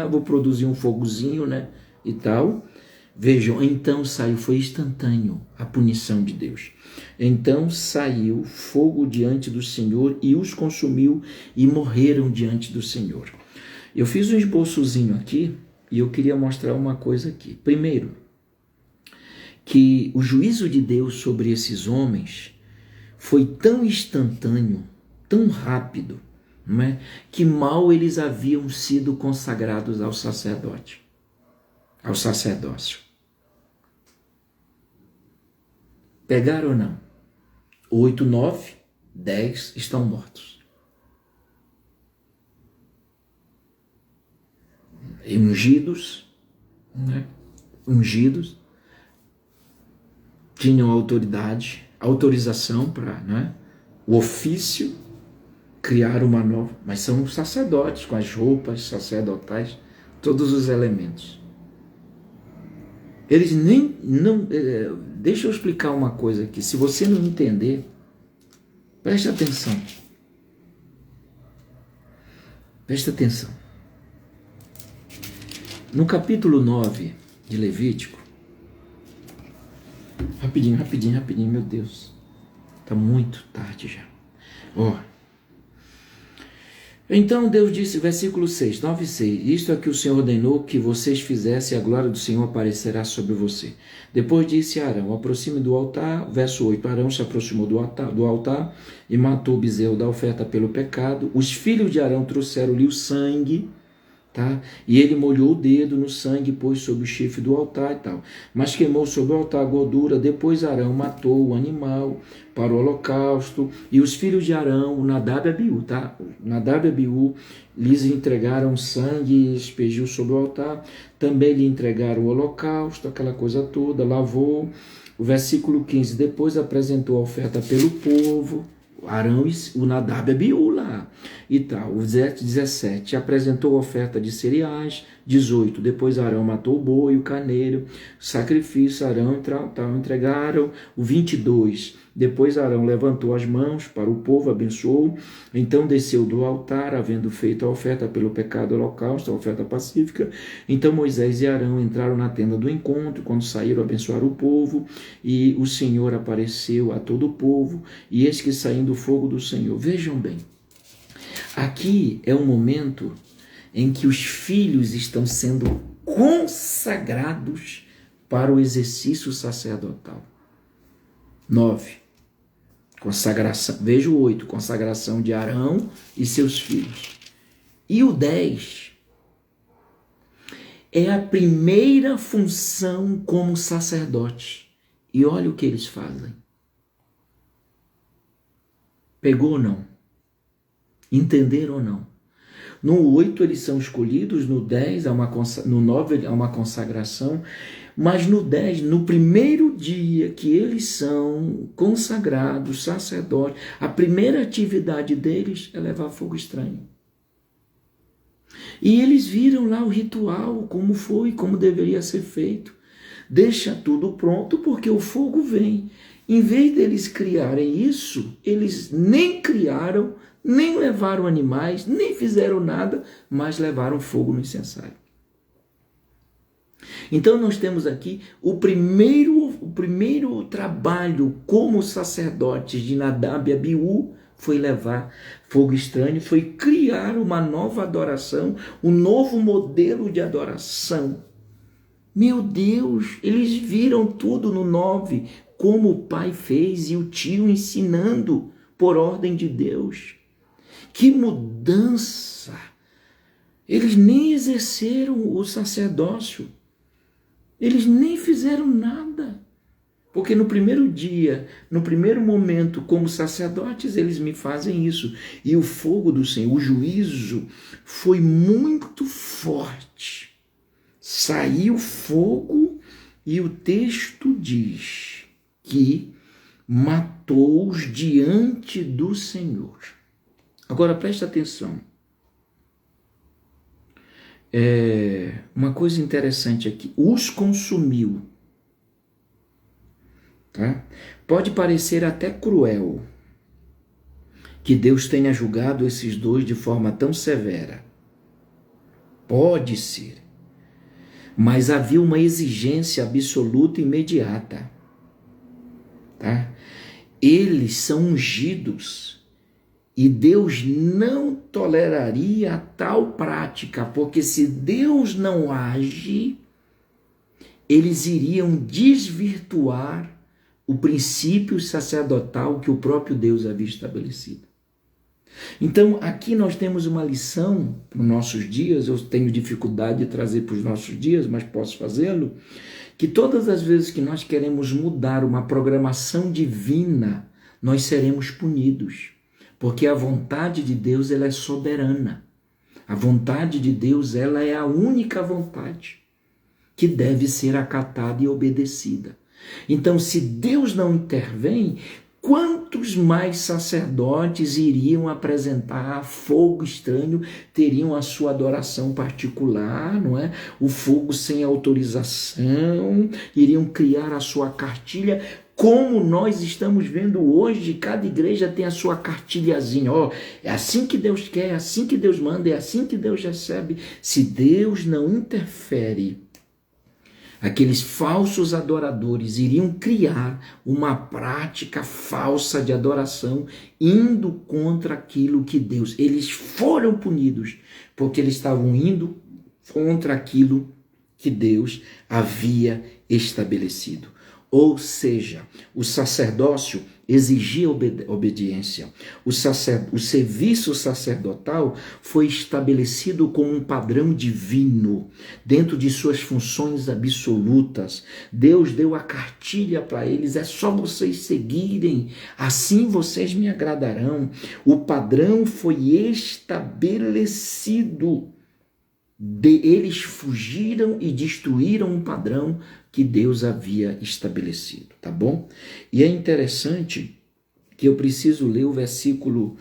vou produzir um fogozinho, né, e tal. Vejam, então saiu, foi instantâneo a punição de Deus. Então saiu fogo diante do Senhor e os consumiu e morreram diante do Senhor. Eu fiz um esboçozinho aqui e eu queria mostrar uma coisa aqui. Primeiro, que o juízo de Deus sobre esses homens foi tão instantâneo, tão rápido, não é? Que mal eles haviam sido consagrados ao sacerdote, ao sacerdócio. Pegaram ou não? 8, 9, 10 estão mortos. Ungidos, né? Ungidos, tinham autorização para, né? O ofício, criar uma nova, mas são sacerdotes com as roupas sacerdotais, todos os elementos. Eles deixa eu explicar uma coisa aqui, se você não entender, preste atenção. Preste atenção. No capítulo 9 de Levítico, rapidinho, meu Deus, está muito tarde já. Então Deus disse, versículo 6, 9 e 6, isto é que o Senhor ordenou que vocês fizessem, a glória do Senhor aparecerá sobre você. Depois disse a Arão, aproxime do altar, verso 8, Arão se aproximou do altar e matou o bezerro da oferta pelo pecado. Os filhos de Arão trouxeram-lhe o sangue, tá? E ele molhou o dedo no sangue e pôs sobre o chifre do altar e tal. Mas queimou sobre o altar a gordura. Depois Arão matou o animal para o holocausto. E os filhos de Arão, Nadab e Abiú, tá? Nadab e Abiú lhes entregaram sangue e expeliu sobre o altar. Também lhe entregaram o holocausto, aquela coisa toda, lavou. O versículo 15, depois apresentou a oferta pelo povo. Arão e o Nadab e Abiú lá e tal. O 17 apresentou a oferta de cereais. 18 depois Arão matou o boi, o carneiro, sacrifício. Arão entregaram. O 22 depois Arão levantou as mãos para o povo, abençoou. Então desceu do altar, havendo feito a oferta pelo pecado, holocausto, a oferta pacífica. Então Moisés e Arão entraram na tenda do encontro. Quando saíram, abençoaram o povo, e o Senhor apareceu a todo o povo, e eis que saindo o fogo do Senhor. Vejam bem, aqui é um momento em que os filhos estão sendo consagrados para o exercício sacerdotal. 9. Consagração, veja o 8, consagração de Arão e seus filhos. E o 10 é a primeira função como sacerdote. E olha o que eles fazem. Pegou ou não? Entenderam ou não? No 8 eles são escolhidos, no 10 no 9 há uma consagração, mas no 10, no primeiro dia que eles são consagrados, sacerdotes, a primeira atividade deles é levar fogo estranho. E eles viram lá o ritual, como foi, como deveria ser feito. Deixa tudo pronto porque o fogo vem. Em vez deles criarem isso, eles nem criaram, nem levaram animais, nem fizeram nada, mas levaram fogo no incensário. Então nós temos aqui o primeiro trabalho como sacerdotes de Nadab e Abiú foi levar fogo estranho, foi criar uma nova adoração, um novo modelo de adoração. Meu Deus, eles viram tudo no 9, como o pai fez e o tio ensinando por ordem de Deus. Que mudança! Eles nem exerceram o sacerdócio, eles nem fizeram nada. Porque no primeiro dia, no primeiro momento, como sacerdotes, eles me fazem isso. E o fogo do Senhor, o juízo, foi muito forte. Saiu fogo e o texto diz que matou-os diante do Senhor. Agora presta atenção. Uma coisa interessante aqui. Os consumiu. Tá? Pode parecer até cruel que Deus tenha julgado esses dois de forma tão severa. Pode ser. Mas havia uma exigência absoluta e imediata. Tá? Eles são ungidos e Deus não toleraria tal prática, porque se Deus não age, eles iriam desvirtuar o princípio sacerdotal que o próprio Deus havia estabelecido. Então, aqui nós temos uma lição para os nossos dias, eu tenho dificuldade de trazer para os nossos dias, mas posso fazê-lo, que todas as vezes que nós queremos mudar uma programação divina, nós seremos punidos, porque a vontade de Deus ela é soberana. A vontade de Deus ela é a única vontade que deve ser acatada e obedecida. Então, se Deus não intervém, quantos mais sacerdotes iriam apresentar fogo estranho, teriam a sua adoração particular, não é? O fogo sem autorização, iriam criar a sua cartilha, como nós estamos vendo hoje, cada igreja tem a sua cartilhazinha, ó, é assim que Deus quer, é assim que Deus manda, é assim que Deus recebe. Se Deus não interfere, aqueles falsos adoradores iriam criar uma prática falsa de adoração, indo contra aquilo que Deus... Eles foram punidos, porque eles estavam indo contra aquilo que Deus havia estabelecido. Ou seja, o sacerdócio exigia obediência. O serviço sacerdotal foi estabelecido como um padrão divino, dentro de suas funções absolutas. Deus deu a cartilha para eles, é só vocês seguirem, assim vocês me agradarão. O padrão foi estabelecido. Eles fugiram e destruíram um padrão que Deus havia estabelecido, tá bom? E é interessante que eu preciso ler o versículo,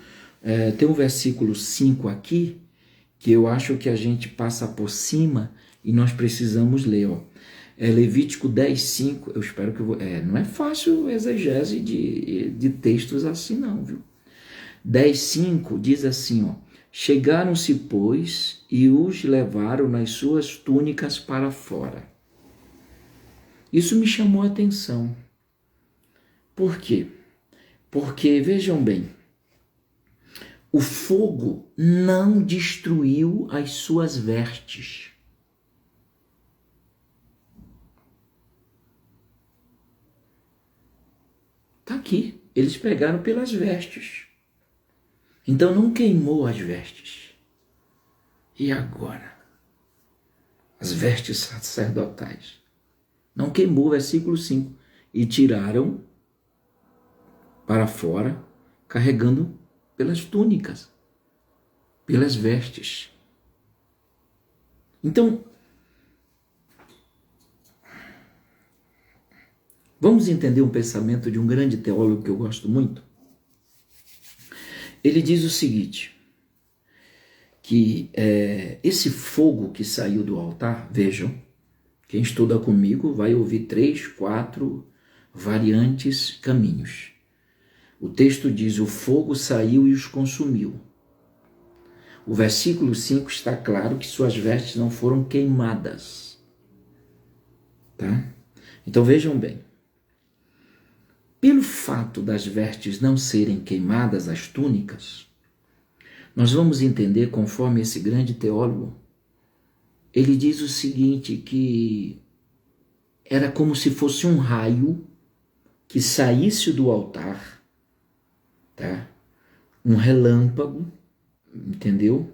tem um versículo 5 aqui, que eu acho que a gente passa por cima e nós precisamos ler, ó. Levítico 10:5, eu espero que não é fácil exegese de textos assim não, viu? 10:5 diz assim, ó: chegaram-se, pois, e os levaram nas suas túnicas para fora. Isso me chamou a atenção. Por quê? Porque, vejam bem, o fogo não destruiu as suas vestes. Está aqui, eles pegaram pelas vestes. Então não queimou as vestes. E agora? As vestes sacerdotais. Não queimou, versículo 5. E tiraram para fora, carregando pelas túnicas, pelas vestes. Então, vamos entender um pensamento de um grande teólogo que eu gosto muito? Ele diz o seguinte, que esse fogo que saiu do altar, vejam, quem estuda comigo vai ouvir 3, 4 variantes, caminhos. O texto diz, o fogo saiu e os consumiu. O versículo 5 está claro que suas vestes não foram queimadas. Tá? Então vejam bem, Pelo fato das vestes não serem queimadas, as túnicas, nós vamos entender, conforme esse grande teólogo, ele diz o seguinte, que era como se fosse um raio que saísse do altar, tá? Um relâmpago, entendeu?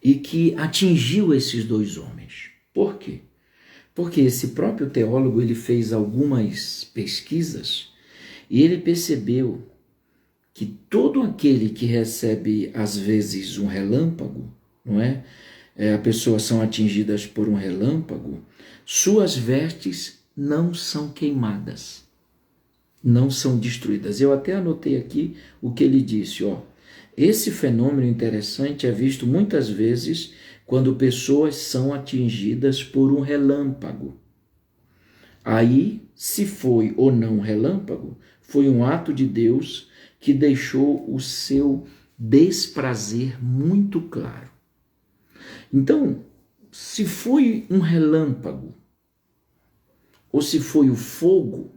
E que atingiu esses dois homens. Por quê? Porque esse próprio teólogo ele fez algumas pesquisas e ele percebeu que todo aquele que recebe às vezes um relâmpago, não é? As pessoas são atingidas por um relâmpago, suas vestes não são queimadas, não são destruídas. Eu até anotei aqui o que ele disse, ó. Esse fenômeno interessante é visto muitas vezes quando pessoas são atingidas por um relâmpago. Aí, se foi ou não um relâmpago, foi um ato de Deus que deixou o seu desprazer muito claro. Então, se foi um relâmpago, ou se foi o fogo,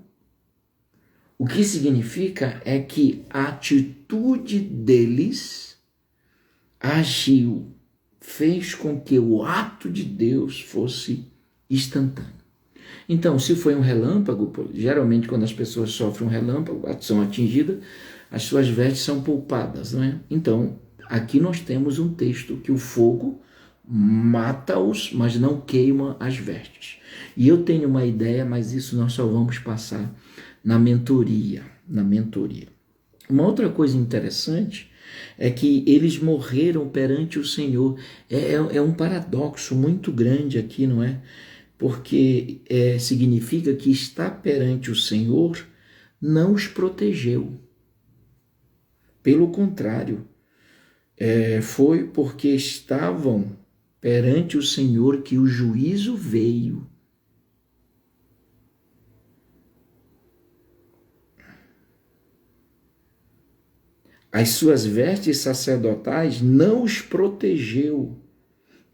o que significa é que a atitude deles agiu, fez com que o ato de Deus fosse instantâneo. Então, se foi um relâmpago, geralmente quando as pessoas sofrem um relâmpago, são atingidas, as suas vestes são poupadas, não é? Então, aqui nós temos um texto que o fogo mata-os, mas não queima as vestes. E eu tenho uma ideia, mas isso nós só vamos passar na mentoria. Uma outra coisa interessante é que eles morreram perante o Senhor. É um paradoxo muito grande aqui, não é? Porque significa que estar perante o Senhor não os protegeu. Pelo contrário, foi porque estavam perante o Senhor que o juízo veio. As suas vestes sacerdotais não os protegeu.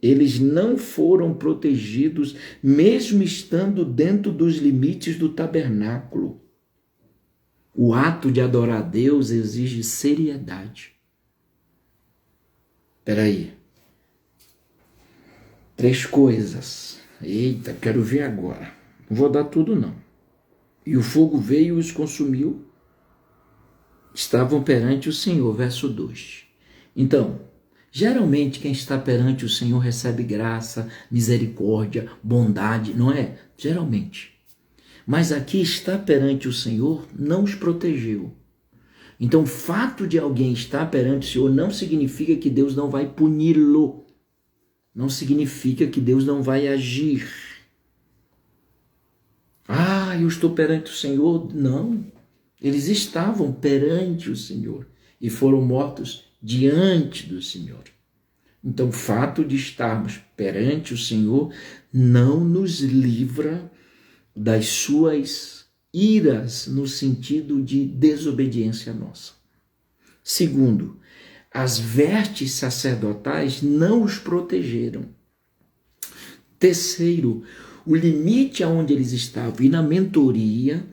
Eles não foram protegidos, mesmo estando dentro dos limites do tabernáculo. O ato de adorar a Deus exige seriedade. Espera aí. 3 coisas. Eita, quero ver agora. Não vou dar tudo, não. E o fogo veio e os consumiu. Estavam perante o Senhor, verso 2. Então, geralmente quem está perante o Senhor recebe graça, misericórdia, bondade, não é? Geralmente. Mas aqui estar perante o Senhor não os protegeu. Então, o fato de alguém estar perante o Senhor não significa que Deus não vai puni-lo. Não significa que Deus não vai agir. Eu estou perante o Senhor. Não. Eles estavam perante o Senhor e foram mortos diante do Senhor. Então, o fato de estarmos perante o Senhor não nos livra das suas iras no sentido de desobediência nossa. Segundo, as vestes sacerdotais não os protegeram. Terceiro, o limite aonde eles estavam, e na mentoria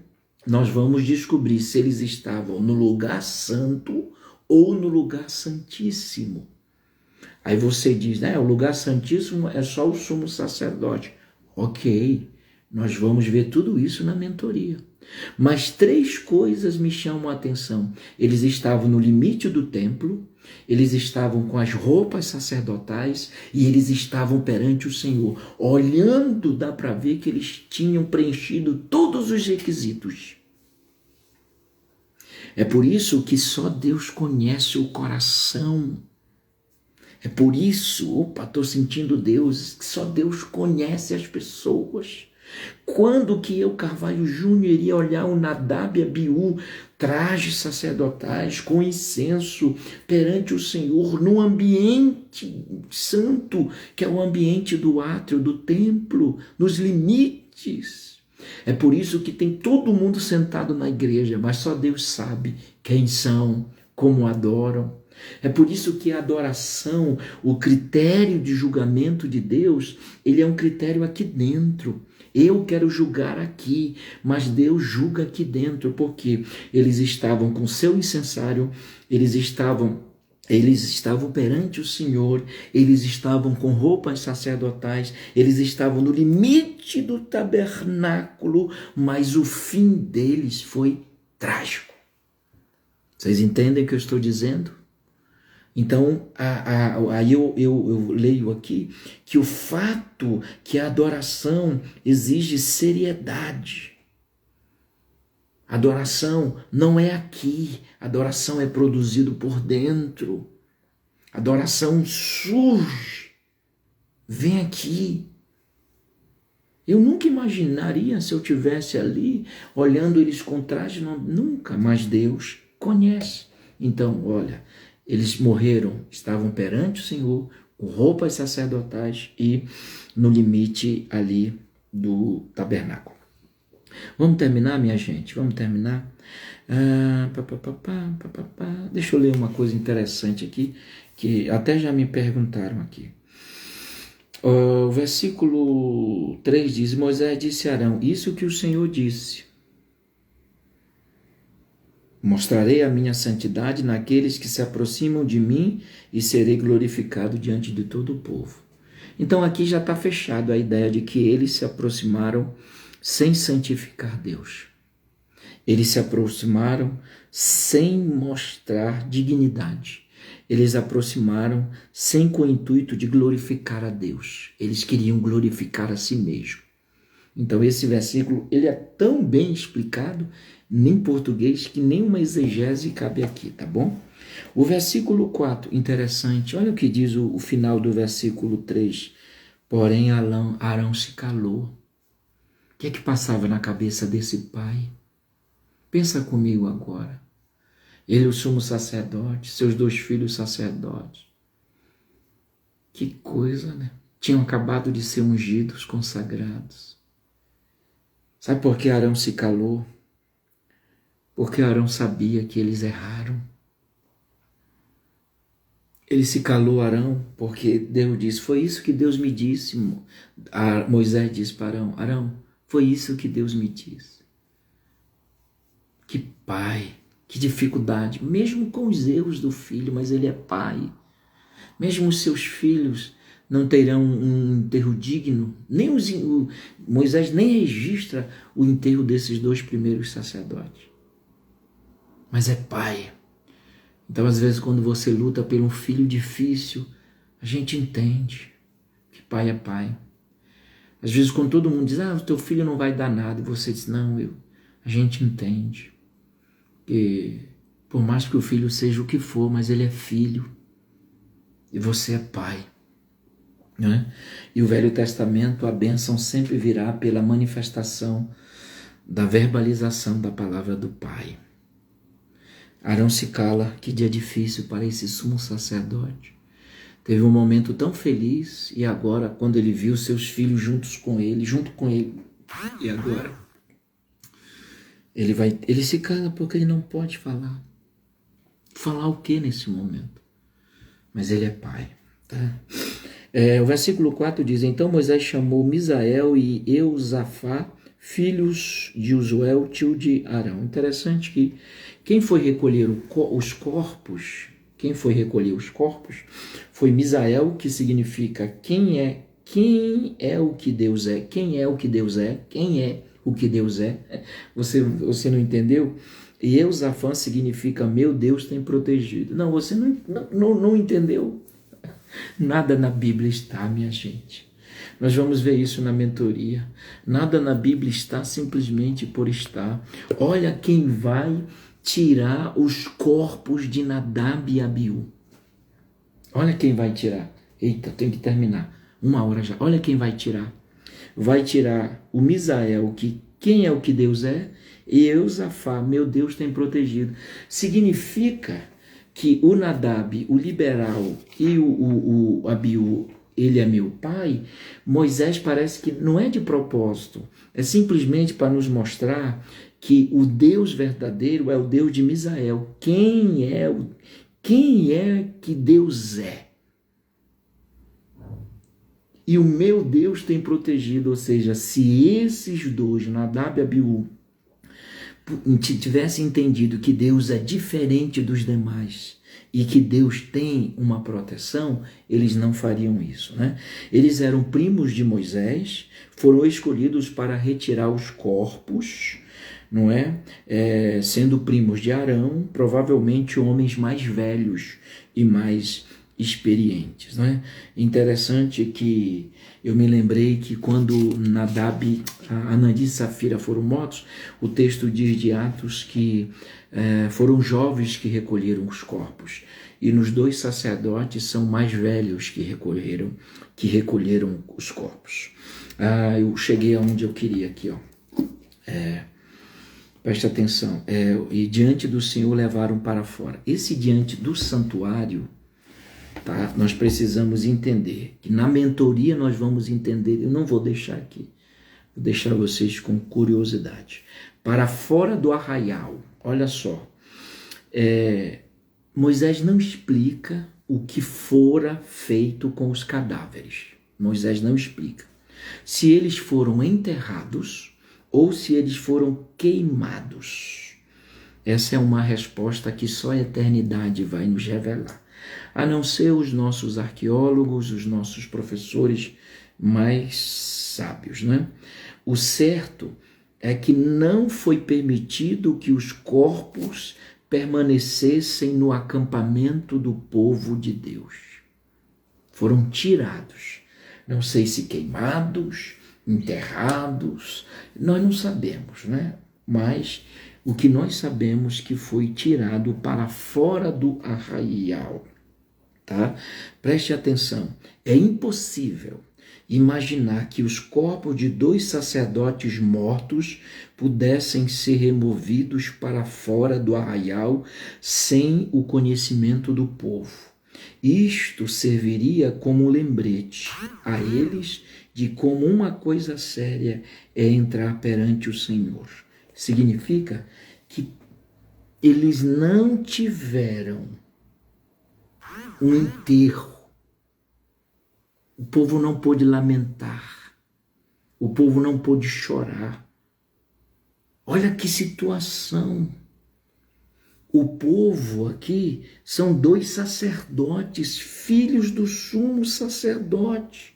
nós vamos descobrir se eles estavam no lugar santo ou no lugar santíssimo. Aí você diz, o lugar santíssimo é só o sumo sacerdote. Ok, nós vamos ver tudo isso na mentoria. Mas 3 coisas me chamam a atenção. Eles estavam no limite do templo, eles estavam com as roupas sacerdotais e eles estavam perante o Senhor. Olhando, dá para ver que eles tinham preenchido todos os requisitos. É por isso que só Deus conhece o coração. É por isso, estou sentindo Deus, que só Deus conhece as pessoas. Quando que eu, Carvalho Júnior, iria olhar o Nadab e Abiú, trajes sacerdotais, com incenso, perante o Senhor, num ambiente santo, que é o ambiente do átrio, do templo, nos limites? É por isso que tem todo mundo sentado na igreja, mas só Deus sabe quem são, como adoram. É por isso que a adoração, o critério de julgamento de Deus, ele é um critério aqui dentro. Eu quero julgar aqui, mas Deus julga aqui dentro, porque eles estavam com seu incensário, eles estavam perante o Senhor, eles estavam com roupas sacerdotais, eles estavam no limite do tabernáculo, mas o fim deles foi trágico. Vocês entendem o que eu estou dizendo? Então, aí eu leio aqui que o fato que a adoração exige seriedade. Adoração não é aqui, adoração é produzido por dentro. Adoração surge, vem aqui. Eu nunca imaginaria se eu tivesse ali, olhando eles com traje, nunca, mas Deus conhece. Então, olha, eles morreram, estavam perante o Senhor, com roupas sacerdotais e no limite ali do tabernáculo. Vamos terminar, minha gente? Vamos terminar? Deixa eu ler uma coisa interessante aqui, que até já me perguntaram aqui. O versículo 3 diz: Moisés disse a Arão, isso que o Senhor disse. Mostrarei a minha santidade naqueles que se aproximam de mim e serei glorificado diante de todo o povo. Então aqui já está fechado a ideia de que eles se aproximaram sem santificar Deus. Eles se aproximaram sem mostrar dignidade. Eles aproximaram sem com o intuito de glorificar a Deus. Eles queriam glorificar a si mesmo. Então esse versículo ele é tão bem explicado em português que nenhuma exegese cabe aqui, tá bom? O versículo 4, interessante, olha o que diz o final do versículo 3. Porém Arão se calou. O que é que passava na cabeça desse pai? Pensa comigo agora. Ele, o sumo sacerdote, seus 2 filhos sacerdotes. Que coisa, né? Tinham acabado de ser ungidos, consagrados. Sabe por que Arão se calou? Porque Arão sabia que eles erraram. Ele se calou, Arão, porque Deus disse, foi isso que Deus me disse. Moisés disse para Arão, Arão, foi isso que Deus me disse. Que pai, que dificuldade, mesmo com os erros do filho, mas ele é pai. Mesmo os seus filhos não terão um enterro digno, Moisés nem registra o enterro desses 2 primeiros sacerdotes. Mas é pai. Então, às vezes, quando você luta por um filho difícil, a gente entende que pai é pai. Às vezes, quando todo mundo diz, o teu filho não vai dar nada, e você diz, não, a gente entende. Que por mais que o filho seja o que for, mas ele é filho. E você é pai. Né? E o Velho Testamento, a bênção sempre virá pela manifestação da verbalização da palavra do pai. Arão se cala, que dia difícil para esse sumo sacerdote. Teve um momento tão feliz e agora, quando ele viu seus filhos junto com ele, e agora? Ele se cala porque ele não pode falar. Falar o que nesse momento? Mas ele é pai. Tá? O versículo 4 diz, então Moisés chamou Misael e Eusafá, filhos de Uziel, tio de Arão. Interessante que quem foi recolher os corpos foi Misael, que significa quem é o que Deus é, quem é o que Deus é, quem é o que Deus é. Você não entendeu? E Eusafã significa meu Deus tem protegido. Não, você não entendeu. Nada na Bíblia está, minha gente. Nós vamos ver isso na mentoria. Nada na Bíblia está simplesmente por estar. Olha quem vai tirar os corpos de Nadab e Abiú. Olha quem vai tirar. Eita, tem que terminar. 1 hora já. Olha quem vai tirar. Vai tirar o Misael, que quem é o que Deus é, e Eusafá, meu Deus tem protegido. Significa que o Nadab, o liberal, e o Abiú, ele é meu pai. Moisés parece que não é de propósito, é simplesmente para nos mostrar que o Deus verdadeiro é o Deus de Misael. Quem é que Deus é? e o meu Deus tem protegido. Ou seja, se esses dois, Nadab e Abiú, tivessem entendido que Deus é diferente dos demais e que Deus tem uma proteção, eles não fariam isso, né? Eles eram primos de Moisés, foram escolhidos para retirar os corpos, não é? Sendo primos de Arão, provavelmente homens mais velhos e mais experientes, não é? Interessante que eu me lembrei que quando Nadab, Anani e Safira foram mortos, o texto diz de Atos que foram jovens que recolheram os corpos, e nos dois sacerdotes são mais velhos que recolheram os corpos. Eu cheguei aonde eu queria aqui, ó. Preste atenção. E diante do Senhor levaram para fora. Esse diante do santuário, tá? Nós precisamos entender que na mentoria nós vamos entender. Eu não vou deixar aqui, vou deixar vocês com curiosidade. Para fora do arraial, olha só, Moisés não explica o que fora feito com os cadáveres. Moisés não explica se eles foram enterrados ou se eles foram queimados. Essa é uma resposta que só a eternidade vai nos revelar. A não ser os nossos arqueólogos, os nossos professores mais sábios, né? O certo é que não foi permitido que os corpos permanecessem no acampamento do povo de Deus. Foram tirados. Não sei se queimados, enterrados, nós não sabemos, né? Mas o que nós sabemos que foi tirado para fora do arraial, tá? Preste atenção, é impossível imaginar que os corpos de dois sacerdotes mortos pudessem ser removidos para fora do arraial sem o conhecimento do povo. Isto serviria como lembrete a eles de como uma coisa séria é entrar perante o Senhor. Significa que eles não tiveram um enterro. O povo não pôde lamentar. O povo não pôde chorar. Olha que situação. O povo aqui são dois sacerdotes, filhos do sumo sacerdote.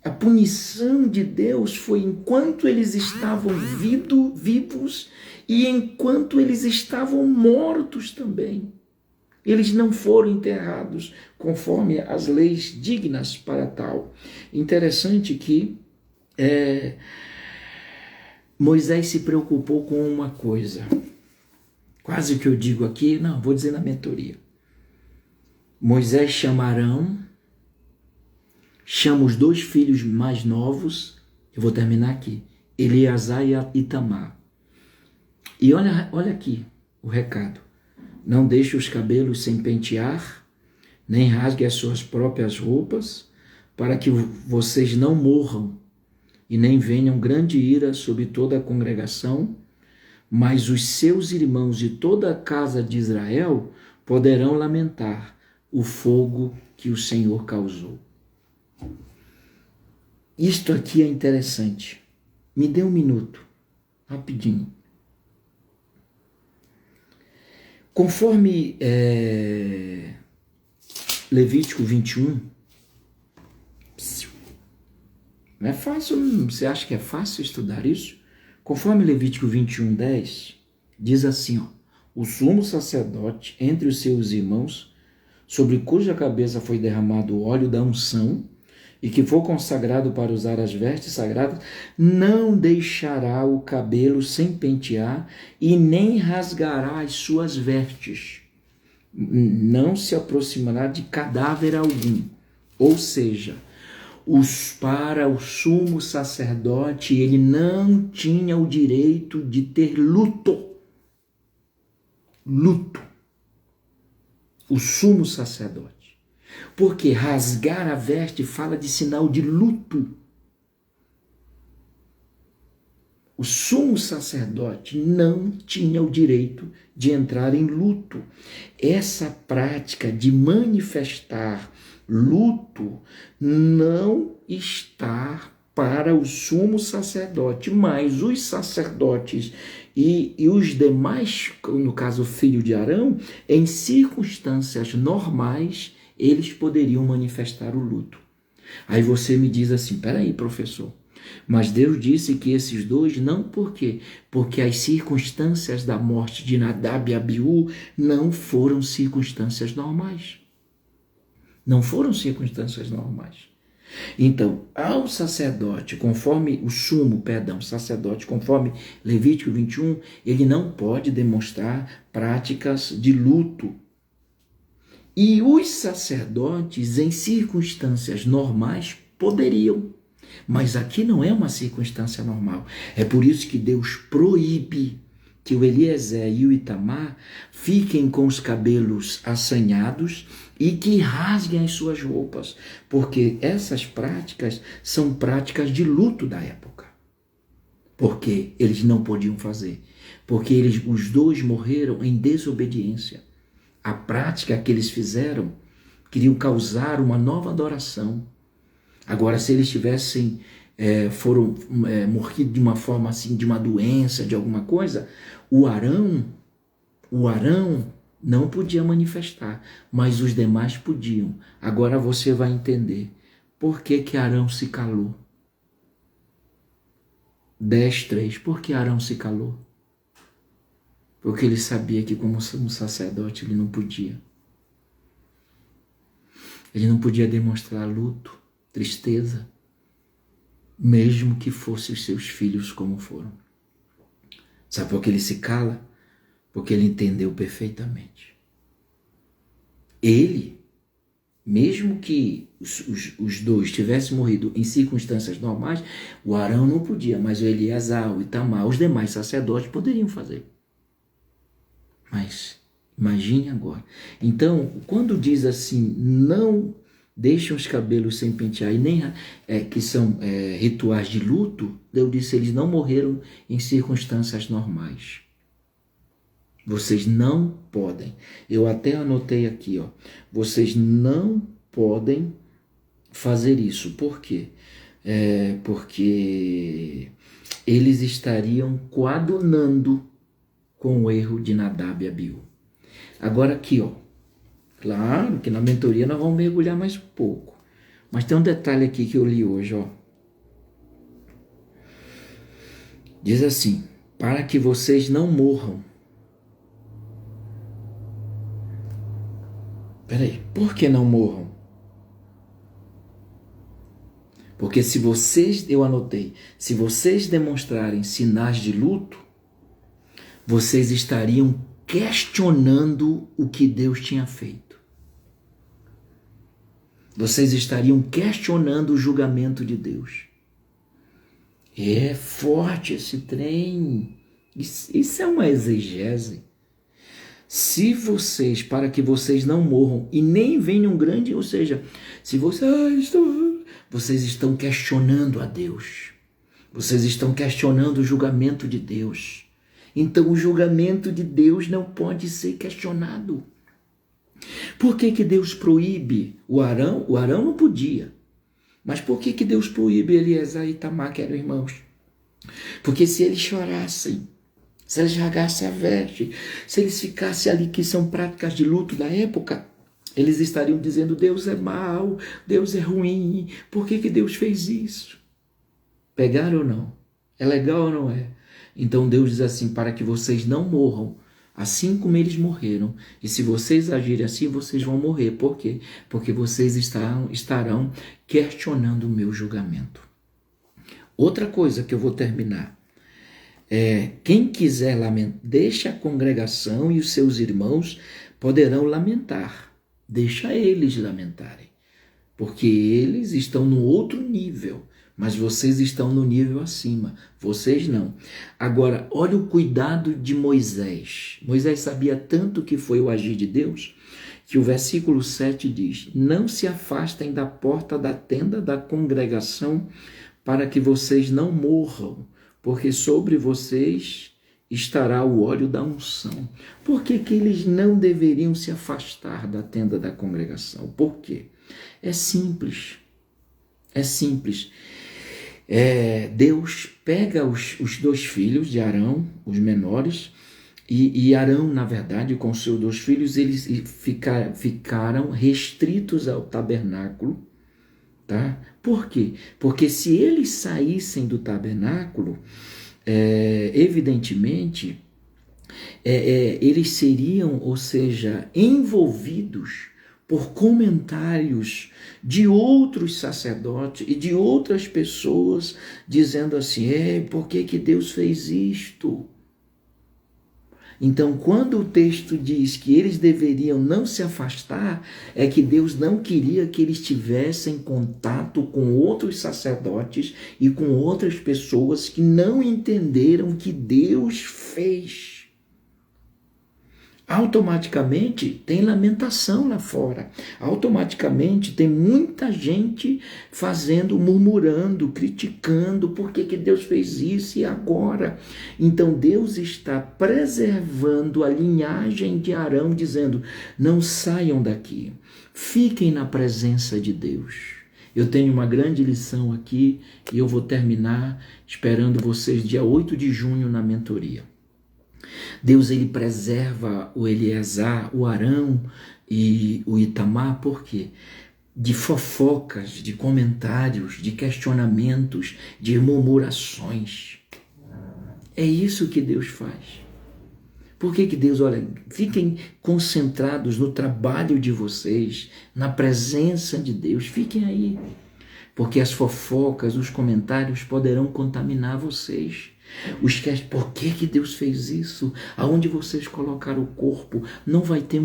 A punição de Deus foi enquanto eles estavam vivos e enquanto eles estavam mortos também. Eles não foram enterrados conforme as leis dignas para tal. Interessante que Moisés se preocupou com uma coisa. Quase que eu digo aqui, não, vou dizer na mentoria. Moisés chama Arão, chama os dois filhos mais novos, eu vou terminar aqui, Eleazar e Itamar. E olha aqui o recado. Não deixe os cabelos sem pentear, nem rasgue as suas próprias roupas, para que vocês não morram e nem venham grande ira sobre toda a congregação, mas os seus irmãos e toda a casa de Israel poderão lamentar o fogo que o Senhor causou. Isto aqui é interessante. Me dê um minuto, rapidinho. Conforme Levítico 21, não é fácil, você acha que é fácil estudar isso? Conforme Levítico 21, 10, diz assim, ó, o sumo sacerdote entre os seus irmãos, sobre cuja cabeça foi derramado o óleo da unção, e que for consagrado para usar as vestes sagradas, não deixará o cabelo sem pentear e nem rasgará as suas vestes. Não se aproximará de cadáver algum. Ou seja, para o sumo sacerdote, ele não tinha o direito de ter luto. Luto. O sumo sacerdote. Porque rasgar a veste fala de sinal de luto. o sumo sacerdote não tinha o direito de entrar em luto. Essa prática de manifestar luto não está para o sumo sacerdote, mas os sacerdotes e os demais, no caso o filho de Arão, em circunstâncias normais, eles poderiam manifestar o luto. Aí você me diz assim, peraí, professor, mas Deus disse que esses dois não, por quê? Porque as circunstâncias da morte de Nadab e Abiú não foram circunstâncias normais. Não foram circunstâncias normais. Então, ao sacerdote, conforme sacerdote, conforme Levítico 21, ele não pode demonstrar práticas de luto. E os sacerdotes, em circunstâncias normais, poderiam. Mas aqui não é uma circunstância normal. É por isso que Deus proíbe que o Eliezer e o Itamar fiquem com os cabelos assanhados e que rasguem as suas roupas, porque essas práticas são práticas de luto da época. Porque eles não podiam fazer, porque os dois morreram em desobediência. A prática que eles fizeram queriam causar uma nova adoração. Agora, se eles tivessem morrido de uma forma assim, de uma doença, de alguma coisa, o Arão não podia manifestar, mas os demais podiam. Agora você vai entender por que Arão se calou. 10:3. Por que Arão se calou? Porque ele sabia que como sacerdote ele não podia. Ele não podia demonstrar luto, tristeza, mesmo que fossem os seus filhos como foram. Sabe por que ele se cala? Porque ele entendeu perfeitamente. Ele, mesmo que os dois tivessem morrido em circunstâncias normais, o Arão não podia, mas o Eleazar, o Itamar, os demais sacerdotes poderiam fazer. Mas imagine agora. Então, quando diz assim, não deixam os cabelos sem pentear, e nem que são rituais de luto, Deus disse, eles não morreram em circunstâncias normais. Vocês não podem. Eu até anotei aqui, ó. Vocês não podem fazer isso. Por quê? Porque eles estariam coadunando com o erro de Nadab e Abiú. Agora aqui, ó. Claro que na mentoria nós vamos mergulhar mais um pouco. Mas tem um detalhe aqui que eu li hoje, ó. Diz assim, para que vocês não morram. Peraí, por que não morram? Porque eu anotei, se vocês demonstrarem sinais de luto, vocês estariam questionando o que Deus tinha feito. Vocês estariam questionando o julgamento de Deus. É forte esse trem. Isso é uma exegese. Se vocês, para que vocês não morram e nem venham grande, ou seja, se vocês estão questionando a Deus. Vocês estão questionando o julgamento de Deus. Então o julgamento de Deus não pode ser questionado. Por que Deus proíbe o Arão? O Arão não podia. Mas por que Deus proíbe Eliezer e Itamar, que eram irmãos? Porque se eles chorassem, se eles rasgassem a veste, se eles ficassem ali, que são práticas de luto da época, eles estariam dizendo, Deus é mau, Deus é ruim, por que Deus fez isso? Pegaram ou não? É legal ou não é? Então Deus diz assim, para que vocês não morram, assim como eles morreram. E se vocês agirem assim, vocês vão morrer. Por quê? Porque vocês estarão questionando o meu julgamento. Outra coisa que eu vou terminar. Quem quiser lamentar, deixa a congregação e os seus irmãos poderão lamentar. Deixa eles lamentarem. Porque eles estão no outro nível. Mas vocês estão no nível acima. Vocês não. Agora, olha o cuidado de Moisés. Moisés sabia tanto que foi o agir de Deus, que o versículo 7 diz, não se afastem da porta da tenda da congregação para que vocês não morram. porque sobre vocês estará o óleo da unção. Por que que eles não deveriam se afastar da tenda da congregação? Por quê? É simples. É simples. Deus pega os dois filhos de Arão, os menores, e Arão, na verdade, com seus dois filhos, eles ficaram restritos ao tabernáculo. Tá? Por quê? Porque se eles saíssem do tabernáculo, evidentemente, eles seriam, ou seja, envolvidos por comentários de outros sacerdotes e de outras pessoas dizendo assim, por que que Deus fez isto? Então, quando o texto diz que eles deveriam não se afastar, é que Deus não queria que eles tivessem contato com outros sacerdotes e com outras pessoas que não entenderam o que Deus fez. Automaticamente tem lamentação lá fora. Automaticamente tem muita gente murmurando, criticando, por que que Deus fez isso e agora? Então Deus está preservando a linhagem de Arão, dizendo, não saiam daqui, fiquem na presença de Deus. Eu tenho uma grande lição aqui e eu vou terminar esperando vocês dia 8 de junho na mentoria. Deus, ele preserva o Eleazar, o Arão e o Itamar, por quê? De fofocas, de comentários, de questionamentos, de murmurações. É isso que Deus faz. Por que que Deus, olha, fiquem concentrados no trabalho de vocês, na presença de Deus, fiquem aí. Porque as fofocas, os comentários poderão contaminar vocês. Por que que Deus fez isso? Aonde vocês colocaram o corpo? Não vai ter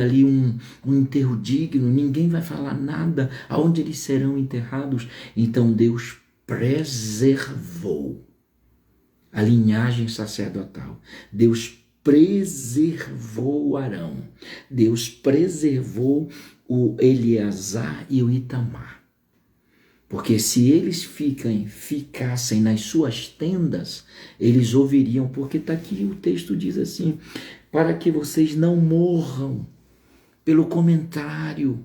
ali um enterro digno, ninguém vai falar nada. Aonde eles serão enterrados? Então Deus preservou a linhagem sacerdotal. Deus preservou Arão. Deus preservou o Eleazar e o Itamar. Porque se eles ficassem nas suas tendas, eles ouviriam, porque está aqui o texto diz assim, para que vocês não morram pelo comentário,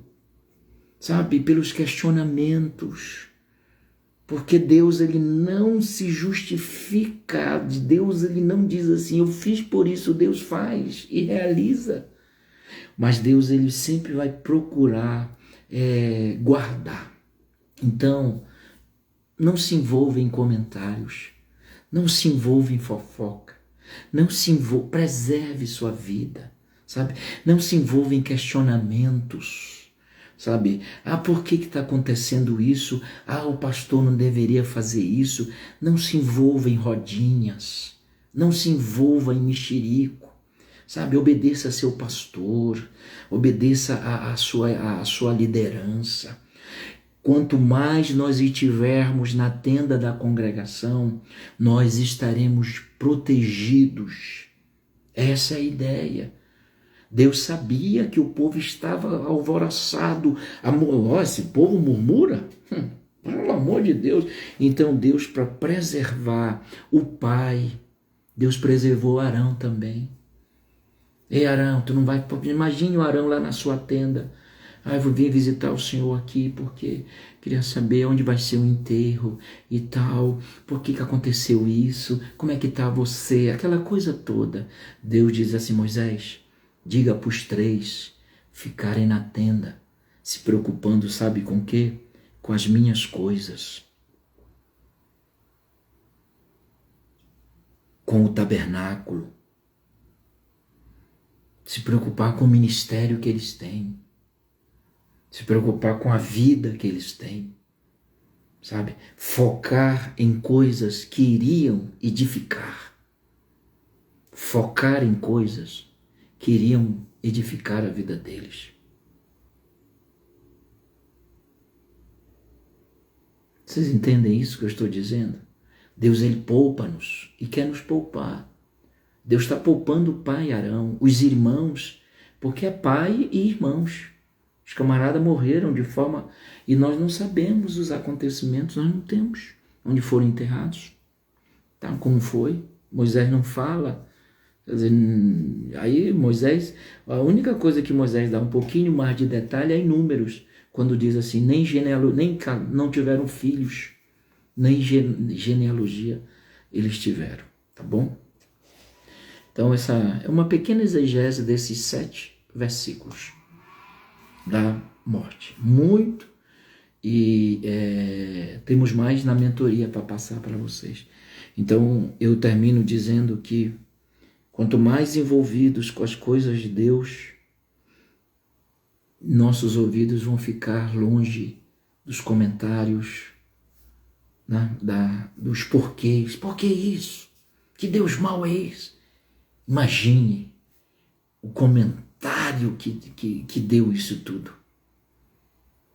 sabe, pelos questionamentos. Porque Deus, ele não se justifica, Deus, ele não diz assim, eu fiz por isso, Deus faz e realiza. Mas Deus, ele sempre vai procurar guardar. Então, não se envolva em comentários, não se envolva em fofoca, preserve sua vida, sabe? Não se envolva em questionamentos, sabe? Por que está acontecendo isso? O pastor não deveria fazer isso. Não se envolva em rodinhas, não se envolva em mexerico, sabe? Obedeça a seu pastor, obedeça a sua liderança. Quanto mais nós estivermos na tenda da congregação, nós estaremos protegidos. Essa é a ideia. Deus sabia que o povo estava alvoroçado. Esse povo murmura? Pelo amor de Deus. Então Deus, para preservar o pai, Deus preservou Arão também. Ei, Arão, tu não vai... Imagine o Arão lá na sua tenda. Eu vou vir visitar o Senhor aqui porque queria saber onde vai ser o enterro e tal. Por que aconteceu isso? Como é que está você? Aquela coisa toda. Deus diz assim, Moisés, diga para os 3 ficarem na tenda, se preocupando, sabe com o quê? Com as minhas coisas. Com o tabernáculo. Se preocupar com o ministério que eles têm. Se preocupar com a vida que eles têm, sabe? Focar em coisas que iriam edificar. Focar em coisas que iriam edificar a vida deles. Vocês entendem isso que eu estou dizendo? Deus, ele poupa-nos e quer nos poupar. Deus está poupando o pai Arão, os irmãos, porque é pai e irmãos. Os camaradas morreram de forma... E nós não sabemos os acontecimentos, nós não temos onde foram enterrados. tá? Como foi? Moisés não fala. Quer dizer, aí Moisés, a única coisa que Moisés dá um pouquinho mais de detalhe é em Números, quando diz assim, não tiveram filhos, nem genealogia eles tiveram, tá bom? Então essa é uma pequena exegese desses 7 versículos da morte. Muito, e temos mais na mentoria para passar para vocês. Então eu termino dizendo que quanto mais envolvidos com as coisas de Deus, nossos ouvidos vão ficar longe dos comentários, né, dos porquês. Por que isso? Que Deus mau é esse? Imagine o comentário que deu isso tudo.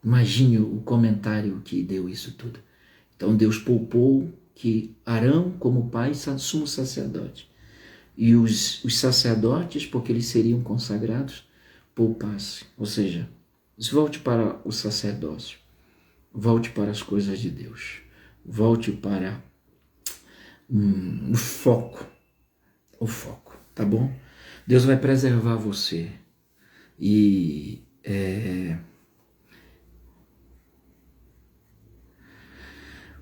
Imagine o comentário que deu isso tudo. Então Deus poupou que Arão, como pai, sumo sacerdote, e os sacerdotes, porque eles seriam consagrados, poupasse. Ou seja, volte para o sacerdócio, volte para as coisas de Deus, volte para o foco, tá bom? Deus vai preservar você. E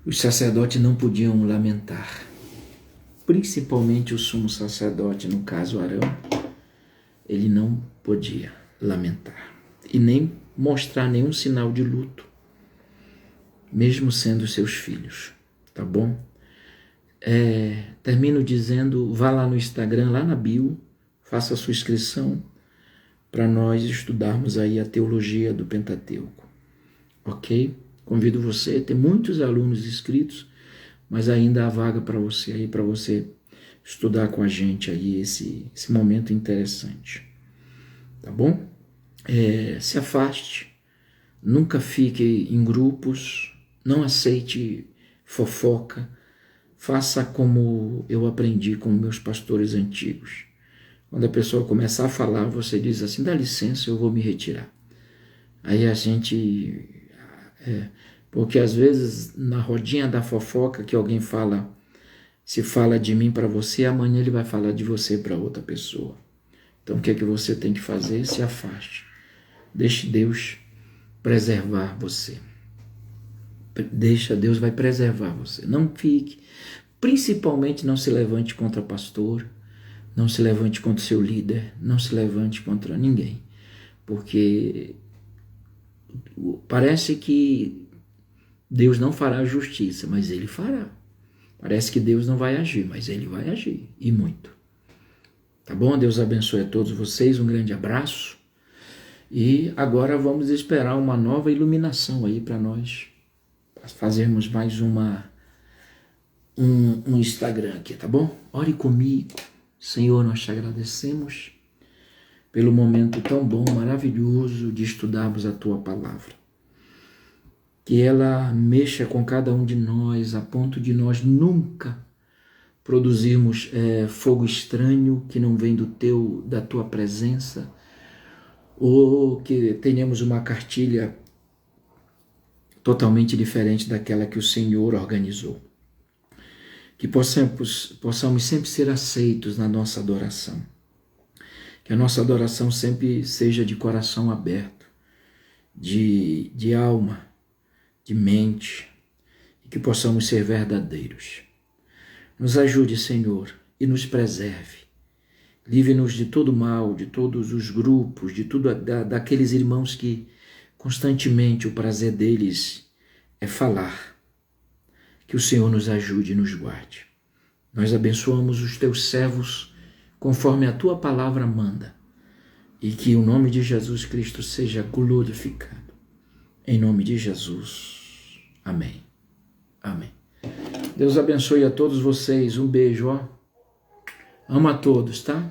os sacerdotes não podiam lamentar, principalmente o sumo sacerdote, no caso Arão, ele não podia lamentar e nem mostrar nenhum sinal de luto, mesmo sendo seus filhos, tá bom? Termino dizendo, vá lá no Instagram, lá na bio, faça a sua inscrição para nós estudarmos aí a teologia do Pentateuco, ok? Convido você, tem muitos alunos inscritos, mas ainda há vaga para você aí, para você estudar com a gente aí esse momento interessante, tá bom? Se afaste, nunca fique em grupos, não aceite fofoca, faça como eu aprendi com meus pastores antigos. Quando a pessoa começar a falar, você diz assim, dá licença, eu vou me retirar. Aí a gente... porque às vezes na rodinha da fofoca que alguém fala, se fala de mim para você, amanhã ele vai falar de você para outra pessoa. Então o que é que você tem que fazer? Se afaste. Deixe Deus preservar você. Deus vai preservar você. Não fique, principalmente não se levante contra pastor, não se levante contra seu líder, não se levante contra ninguém. Porque parece que Deus não fará justiça, mas Ele fará. Parece que Deus não vai agir, mas Ele vai agir, e muito. Tá bom? Deus abençoe a todos vocês, um grande abraço. E agora vamos esperar uma nova iluminação aí para nós fazermos mais um Instagram aqui, tá bom? Ore comigo. Senhor, nós te agradecemos pelo momento tão bom, maravilhoso de estudarmos a Tua Palavra. Que ela mexa com cada um de nós, a ponto de nós nunca produzirmos fogo estranho que não vem da Tua presença, ou que tenhamos uma cartilha totalmente diferente daquela que o Senhor organizou. Que possamos sempre ser aceitos na nossa adoração. Que a nossa adoração sempre seja de coração aberto, de alma, de mente, e que possamos ser verdadeiros. Nos ajude, Senhor, e nos preserve. Livre-nos de todo mal, de todos os grupos, de tudo daqueles irmãos que constantemente o prazer deles é falar. Que o Senhor nos ajude e nos guarde. Nós abençoamos os teus servos conforme a tua palavra manda, e que o nome de Jesus Cristo seja glorificado. Em nome de Jesus. Amém. Amém. Deus abençoe a todos vocês. Um beijo, ó. Amo a todos, tá?